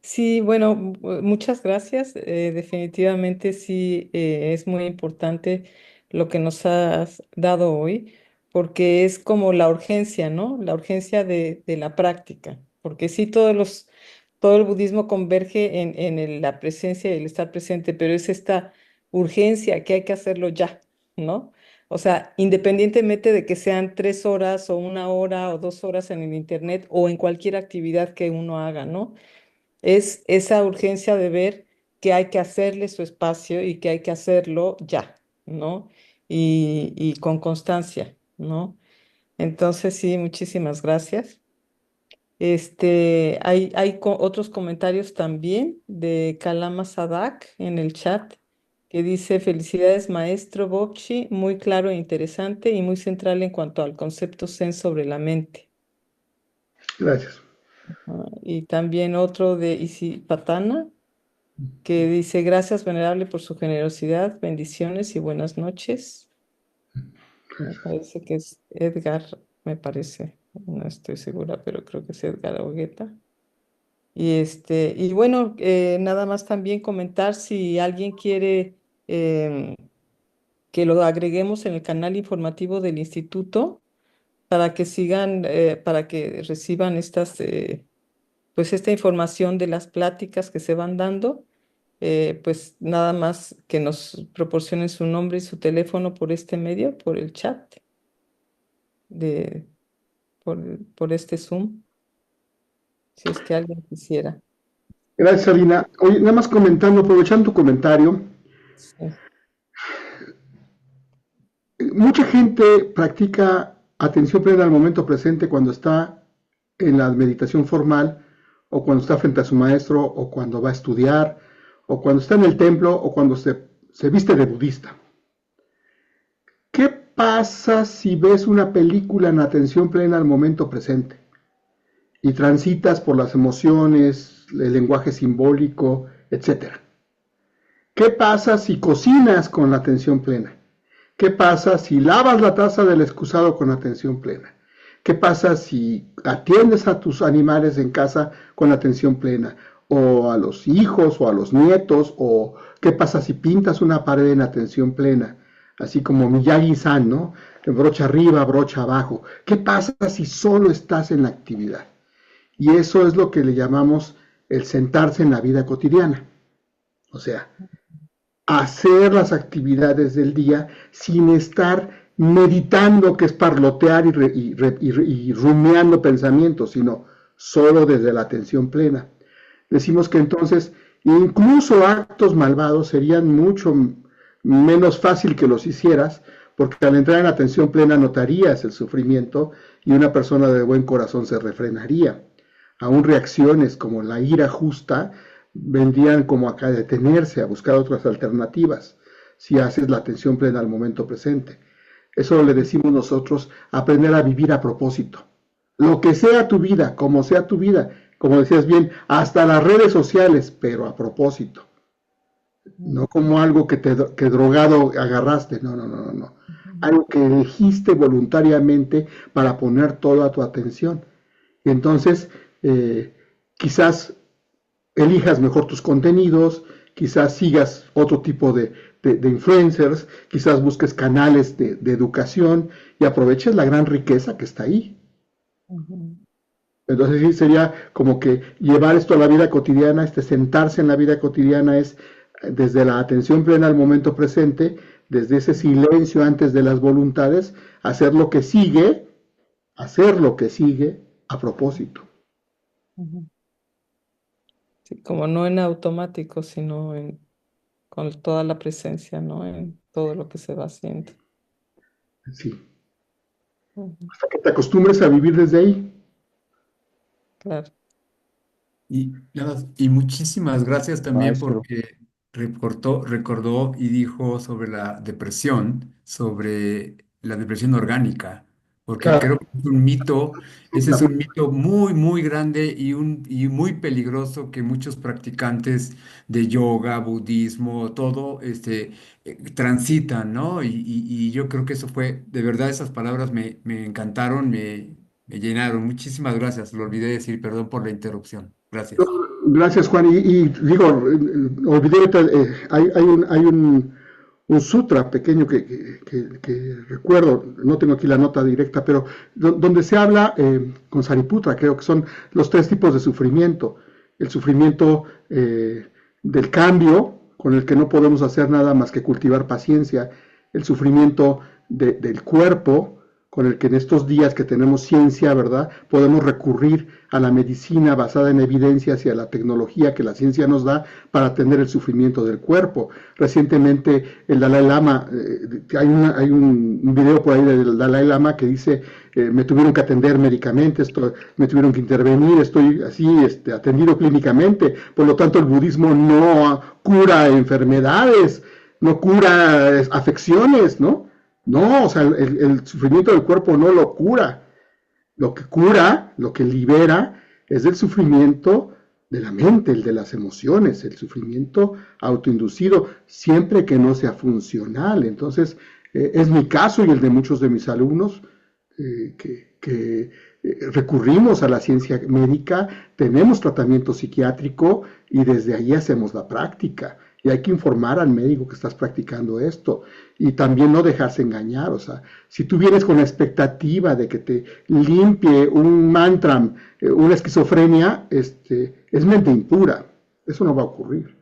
Sí, bueno, muchas gracias. Definitivamente sí, es muy importante lo que nos has dado hoy, porque es como la urgencia, ¿no? La urgencia de la práctica, porque sí, todo el budismo converge en la presencia y el estar presente, pero es esta urgencia que hay que hacerlo ya, ¿no? O sea, independientemente de que sean 3 horas o 1 hora o 2 horas en el internet o en cualquier actividad que uno haga, ¿no? Es esa urgencia de ver que hay que hacerle su espacio y que hay que hacerlo ya, ¿no? Y con constancia, ¿no? Entonces, sí, muchísimas gracias. Hay otros comentarios también de Kalama Sadak en el chat que dice: felicidades, maestro Bokshi, muy claro e interesante y muy central en cuanto al concepto Zen sobre la mente. Gracias. Y también otro de Isipatana que dice: gracias, venerable, por su generosidad, bendiciones y buenas noches. Me parece que es Edgar, me parece, no estoy segura, pero creo que es Edgar Ogueta. Y bueno, nada más también comentar si alguien quiere em, que lo agreguemos en el canal informativo del instituto para que sigan, para que reciban pues esta información de las pláticas que se van dando. Pues nada más que nos proporcionen su nombre y su teléfono por este medio, por el chat, de, por este Zoom, si es que alguien quisiera. Gracias, Alina. Oye, nada más comentando, aprovechando tu comentario, Sí. mucha gente practica atención plena al momento presente cuando está en la meditación formal, o cuando está frente a su maestro, o cuando va a estudiar, o cuando está en el templo, o cuando se viste de budista. ¿Qué pasa si ves una película en atención plena al momento presente y transitas por las emociones, el lenguaje simbólico, etcétera? ¿Qué pasa si cocinas con la atención plena? ¿Qué pasa si lavas la taza del excusado con atención plena? ¿Qué pasa si atiendes a tus animales en casa con atención plena? O a los hijos o a los nietos, o qué pasa si pintas una pared en atención plena, así como Miyagi-san, ¿no? Brocha arriba, brocha abajo. ¿Qué pasa si solo estás en la actividad? Y eso es lo que le llamamos el sentarse en la vida cotidiana. O sea, hacer las actividades del día sin estar meditando, que es parlotear y rumiando pensamientos, sino solo desde la atención plena. Decimos que entonces incluso actos malvados serían mucho menos fácil que los hicieras, porque al entrar en atención plena notarías el sufrimiento y una persona de buen corazón se refrenaría. Aún reacciones como la ira justa vendrían como acá a detenerse, a buscar otras alternativas, si haces la atención plena al momento presente. Eso le decimos nosotros, aprender a vivir a propósito. Lo que sea tu vida, como sea tu vida, como decías bien, hasta las redes sociales, pero a propósito. No como algo que drogado agarraste, no, no, no, no. Algo que elegiste voluntariamente para poner toda tu atención. Y entonces, quizás elijas mejor tus contenidos, quizás sigas otro tipo de influencers, quizás busques canales de educación y aproveches la gran riqueza que está ahí. Entonces sí sería como que llevar esto a la vida cotidiana, sentarse en la vida cotidiana es desde la atención plena al momento presente, desde ese silencio antes de las voluntades, hacer lo que sigue a propósito. Sí, como no en automático, sino con toda la presencia, ¿no? En todo lo que se va haciendo. Sí. Hasta que te acostumbres a vivir desde ahí. Claro. Y muchísimas gracias también Maestro. porque recordó y dijo sobre la depresión orgánica, porque Claro. creo que es un mito, ese es un mito muy, muy grande y muy peligroso que muchos practicantes de yoga, budismo, todo, transitan, ¿no? Y yo creo que eso fue, de verdad, esas palabras me encantaron, me llenaron. Muchísimas gracias. Lo olvidé decir, perdón por la interrupción. Gracias. Gracias, Juan. Y digo, olvidé, hay un sutra pequeño que recuerdo, no tengo aquí la nota directa, pero donde se habla con Sariputra, creo que son los tres tipos de sufrimiento. El sufrimiento del cambio, con el que no podemos hacer nada más que cultivar paciencia. El sufrimiento del cuerpo, con el que en estos días que tenemos ciencia, ¿verdad? Podemos recurrir a la medicina basada en evidencias y a la tecnología que la ciencia nos da para atender el sufrimiento del cuerpo. Recientemente el Dalai Lama, hay un video por ahí del Dalai Lama que dice, me tuvieron que atender médicamente, me tuvieron que intervenir, estoy así atendido clínicamente, por lo tanto el budismo no cura enfermedades, no cura afecciones, ¿no? No, o sea, el sufrimiento del cuerpo no lo cura. Lo que cura, lo que libera, es el sufrimiento de la mente, el de las emociones, el sufrimiento autoinducido, siempre que no sea funcional. Entonces, es mi caso y el de muchos de mis alumnos que recurrimos a la ciencia médica, tenemos tratamiento psiquiátrico y desde ahí hacemos la práctica. Y hay que informar al médico que estás practicando esto y también no dejarse engañar. O sea, si tú vienes con la expectativa de que te limpie un mantra, una esquizofrenia, es mente impura. Eso no va a ocurrir.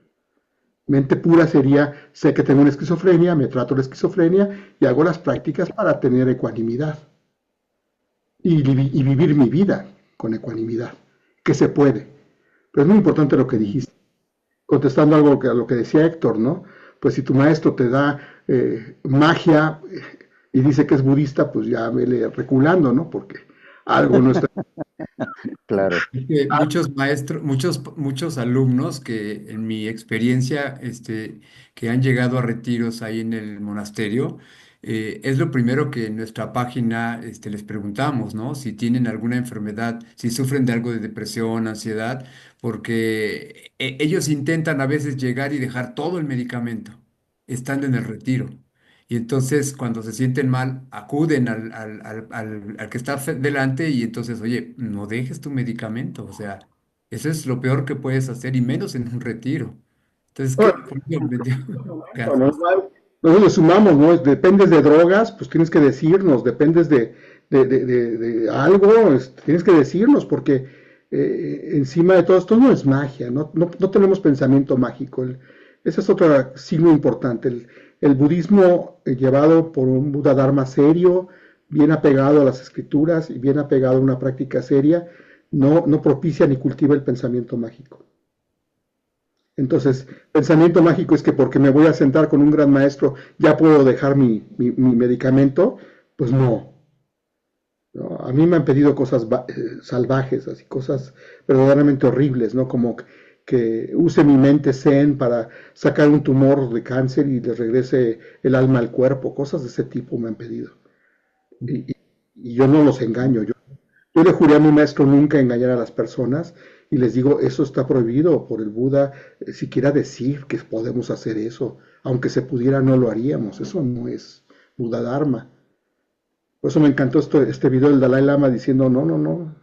Mente pura sería, sé que tengo una esquizofrenia, me trato la esquizofrenia y hago las prácticas para tener ecuanimidad y vivir mi vida con ecuanimidad, que se puede. Pero es muy importante lo que dijiste. Contestando algo a lo que decía Héctor, ¿no? Pues si tu maestro te da magia y dice que es budista, pues ya vele reculando, ¿no? Porque algo no está... Claro. Muchos maestros, muchos alumnos que en mi experiencia, que han llegado a retiros ahí en el monasterio, es lo primero que en nuestra página, les preguntamos, ¿no? Si tienen alguna enfermedad, si sufren de algo de depresión, ansiedad, porque ellos intentan a veces llegar y dejar todo el medicamento estando en el retiro. Y entonces cuando se sienten mal, acuden al que está delante y entonces, oye, no dejes tu medicamento, o sea, eso es lo peor que puedes hacer y menos en un retiro. Entonces, ¿qué? Ahora, Por eso me dio ¿no? ganas. Igual, nosotros le sumamos, ¿no? Dependes de drogas, pues tienes que decirnos, dependes de algo, tienes que decirnos, porque encima de todo esto no es magia, no tenemos pensamiento mágico. Ese es otro signo importante. El budismo llevado por un Buda Dharma serio, bien apegado a las escrituras y bien apegado a una práctica seria, no propicia ni cultiva el pensamiento mágico. Entonces, pensamiento mágico es que porque me voy a sentar con un gran maestro ya puedo dejar mi medicamento, pues no, ¿no? A mí me han pedido cosas salvajes, así cosas verdaderamente horribles, ¿no? Como que use mi mente zen para sacar un tumor de cáncer y le regrese el alma al cuerpo, cosas de ese tipo me han pedido. Y yo no los engaño, yo le juré a mi maestro nunca engañar a las personas y les digo, eso está prohibido por el Buda, siquiera decir que podemos hacer eso, aunque se pudiera no lo haríamos, eso no es Buda Dharma. Por eso me encantó este video del Dalai Lama diciendo, no.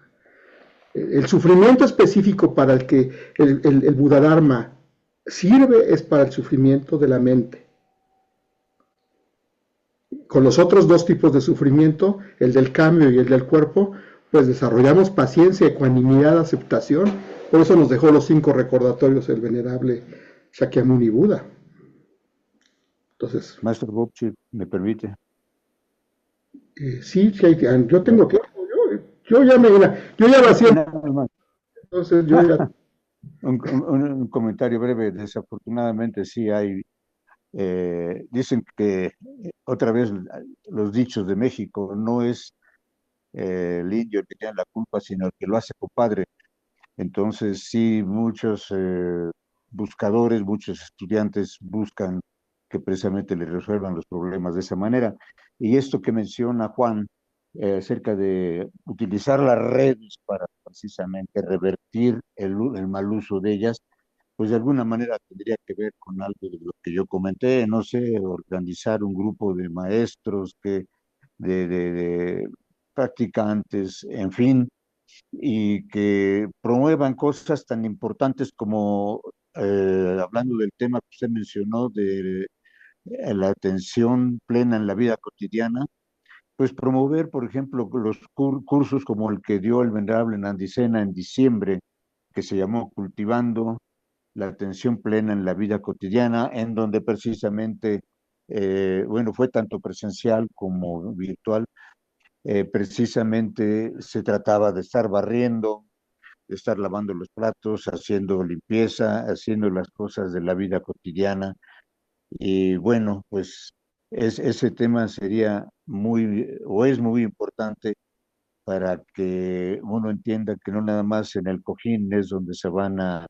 El sufrimiento específico para el que el Buda Dharma sirve es para el sufrimiento de la mente. Con los otros dos tipos de sufrimiento, el del cambio y el del cuerpo, pues desarrollamos paciencia, ecuanimidad, aceptación. Por eso nos dejó los 5 recordatorios el venerable Shakyamuni Buda. Entonces, Maestro Bobchi, ¿me permite? Sí, yo tengo que... Yo ya vacié. Entonces, yo ya... Un comentario breve. Desafortunadamente sí hay... dicen que otra vez los dichos de México no es el indio el que tiene la culpa, sino el que lo hace compadre. Entonces, sí, muchos buscadores, muchos estudiantes buscan que precisamente les resuelvan los problemas de esa manera. Y esto que menciona Juan, acerca de utilizar las redes para precisamente revertir el mal uso de ellas, pues de alguna manera tendría que ver con algo de lo que yo comenté, no sé, organizar un grupo de maestros, de practicantes, en fin, y que promuevan cosas tan importantes como, hablando del tema que usted mencionó, de la atención plena en la vida cotidiana, pues promover, por ejemplo, los cursos como el que dio el venerable Nandicena en diciembre, que se llamó Cultivando la atención plena en la vida cotidiana, en donde precisamente, bueno, fue tanto presencial como virtual, precisamente se trataba de estar barriendo, de estar lavando los platos, haciendo limpieza, haciendo las cosas de la vida cotidiana. Y bueno, pues ese tema sería o es muy importante para que uno entienda que no nada más en el cojín es donde se van a,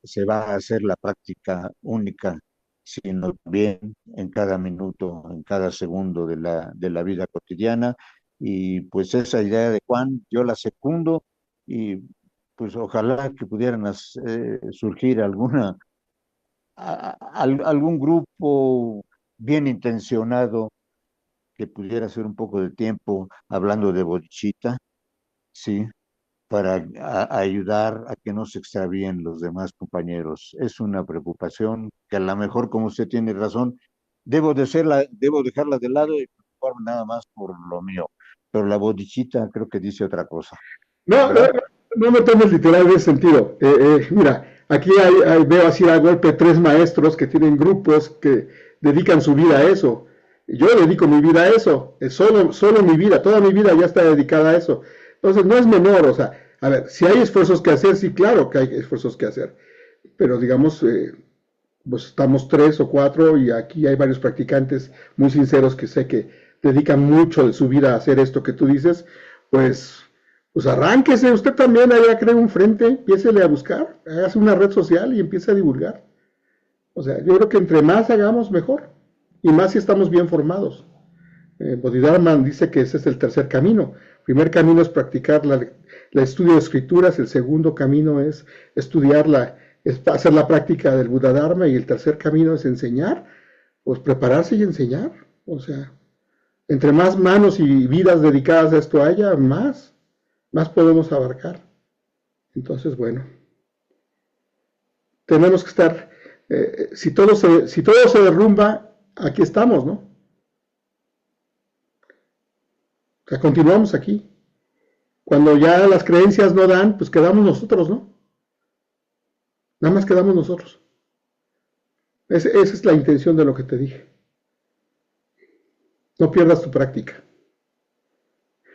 se va a hacer la práctica única, sino también en cada minuto, en cada segundo de la vida cotidiana. Y pues esa idea de Juan, yo la secundo y pues ojalá que pudieran surgir algún grupo bien intencionado que pudiera hacer un poco de tiempo hablando de bodhicitta, ¿sí? Para ayudar a que no se extravíen los demás compañeros. Es una preocupación que a lo mejor, como usted tiene razón, debo dejarla de lado y preocuparme nada más por lo mío. Pero la bodhicitta creo que dice otra cosa, No, ¿verdad? no me tomes literal en ese sentido. Mira, aquí veo así a golpe 3 maestros que tienen grupos que dedican su vida a eso. Yo dedico mi vida a eso. Solo mi vida, toda mi vida ya está dedicada a eso. Entonces, no es menor, o sea, a ver, si hay esfuerzos que hacer, sí, claro que hay esfuerzos que hacer. Pero digamos, pues estamos 3 o 4 y aquí hay varios practicantes muy sinceros que sé que dedican mucho de su vida a hacer esto que tú dices, pues arránquese, usted también allá crea un frente, empiécele a buscar, hágase una red social y empiece a divulgar. O sea, yo creo que entre más hagamos, mejor. Y más si estamos bien formados. Bodhidharma dice que ese es el tercer camino. El primer camino es practicar el estudio de escrituras, el segundo camino es hacer la práctica del Buda Dharma y el tercer camino es enseñar pues prepararse y enseñar. O sea, entre más manos y vidas dedicadas a esto haya, más podemos abarcar. Entonces, bueno, tenemos que estar, si todo se derrumba, aquí estamos, ¿no? O sea, continuamos aquí. Cuando ya las creencias no dan, pues quedamos nosotros, ¿no? Nada más quedamos nosotros. Esa es la intención de lo que te dije. No pierdas tu práctica.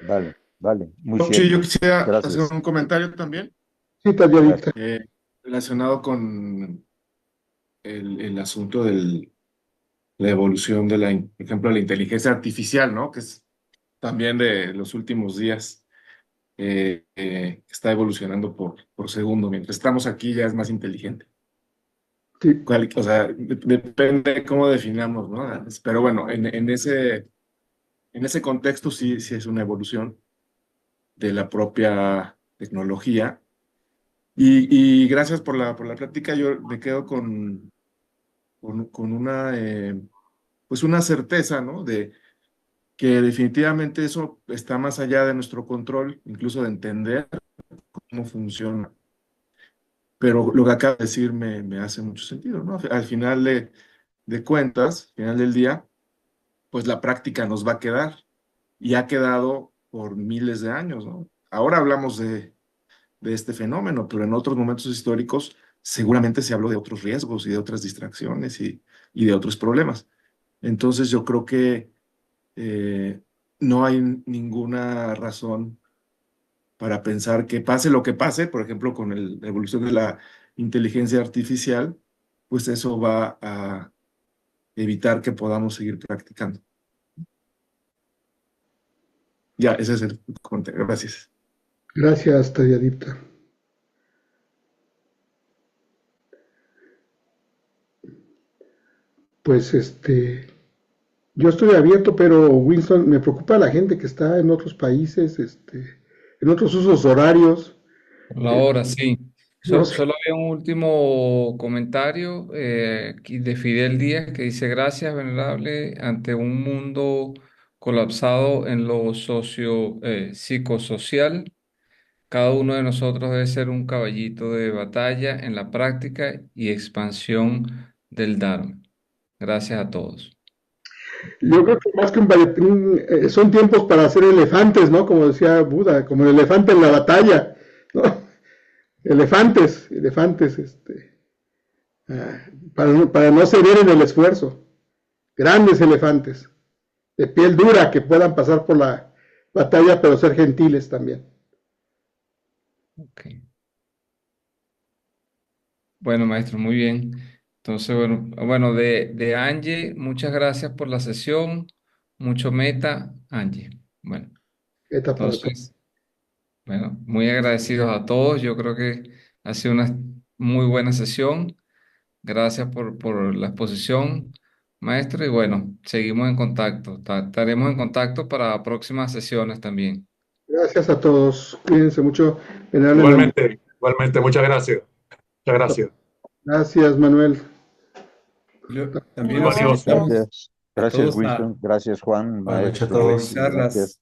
Vale, vale, muy Sí, cierto. yo quisiera Gracias. hacer un comentario también Sí, Talladita. relacionado con el asunto de la evolución de por ejemplo, la inteligencia artificial, ¿no? Que es también de los últimos días, está evolucionando por segundo. Mientras estamos aquí ya es más inteligente. Sí. O sea, depende de cómo definamos, ¿no? Pero bueno, en ese contexto sí es una evolución de la propia tecnología. Y gracias por la plática. Yo me quedo con una, pues una certeza, ¿no? De que definitivamente eso está más allá de nuestro control, incluso de entender cómo funciona. Pero lo que acaba de decir me hace mucho sentido, ¿no? Al final de cuentas, al final del día, pues la práctica nos va a quedar y ha quedado por miles de años, ¿no? Ahora hablamos de este fenómeno, pero en otros momentos históricos seguramente se habló de otros riesgos y de otras distracciones y de otros problemas. Entonces yo creo que no hay ninguna razón para pensar que pase lo que pase, por ejemplo, con la evolución de la inteligencia artificial, pues eso va a evitar que podamos seguir practicando. Ya, ese es el comentario. Gracias. Gracias, Talladita. Pues yo estoy abierto, pero Winston, me preocupa la gente que está en otros países, en otros usos horarios. Por la hora, sí. No sé. Solo había un último comentario aquí de Fidel Díaz que dice: gracias, venerable, ante un mundo colapsado en lo psicosocial. Cada uno de nosotros debe ser un caballito de batalla en la práctica y expansión del Dharma. Gracias a todos. Yo creo que más que son tiempos para hacer elefantes, ¿no? Como decía Buda, como el elefante en la batalla, ¿no? Elefantes, para no ceder en el esfuerzo. Grandes elefantes, de piel dura, que puedan pasar por la batalla, pero ser gentiles también. Ok. Bueno, maestro, muy bien. Entonces, bueno, de Angie, muchas gracias por la sesión. Mucho meta, Angie. Bueno, Eta para todo. entonces, bueno, muy agradecidos a todos. Yo creo que ha sido una muy buena sesión. Gracias por la exposición, maestro. Y bueno, seguimos en contacto. Estaremos en contacto para próximas sesiones también. Gracias a todos. Cuídense mucho. Igualmente, muchas gracias. Muchas gracias. Gracias, Manuel. También los Valioso. invitamos Gracias. a Gracias, todos a Winston. Gracias, Juan, Buenas noches a maestro. todos. revisar Gracias.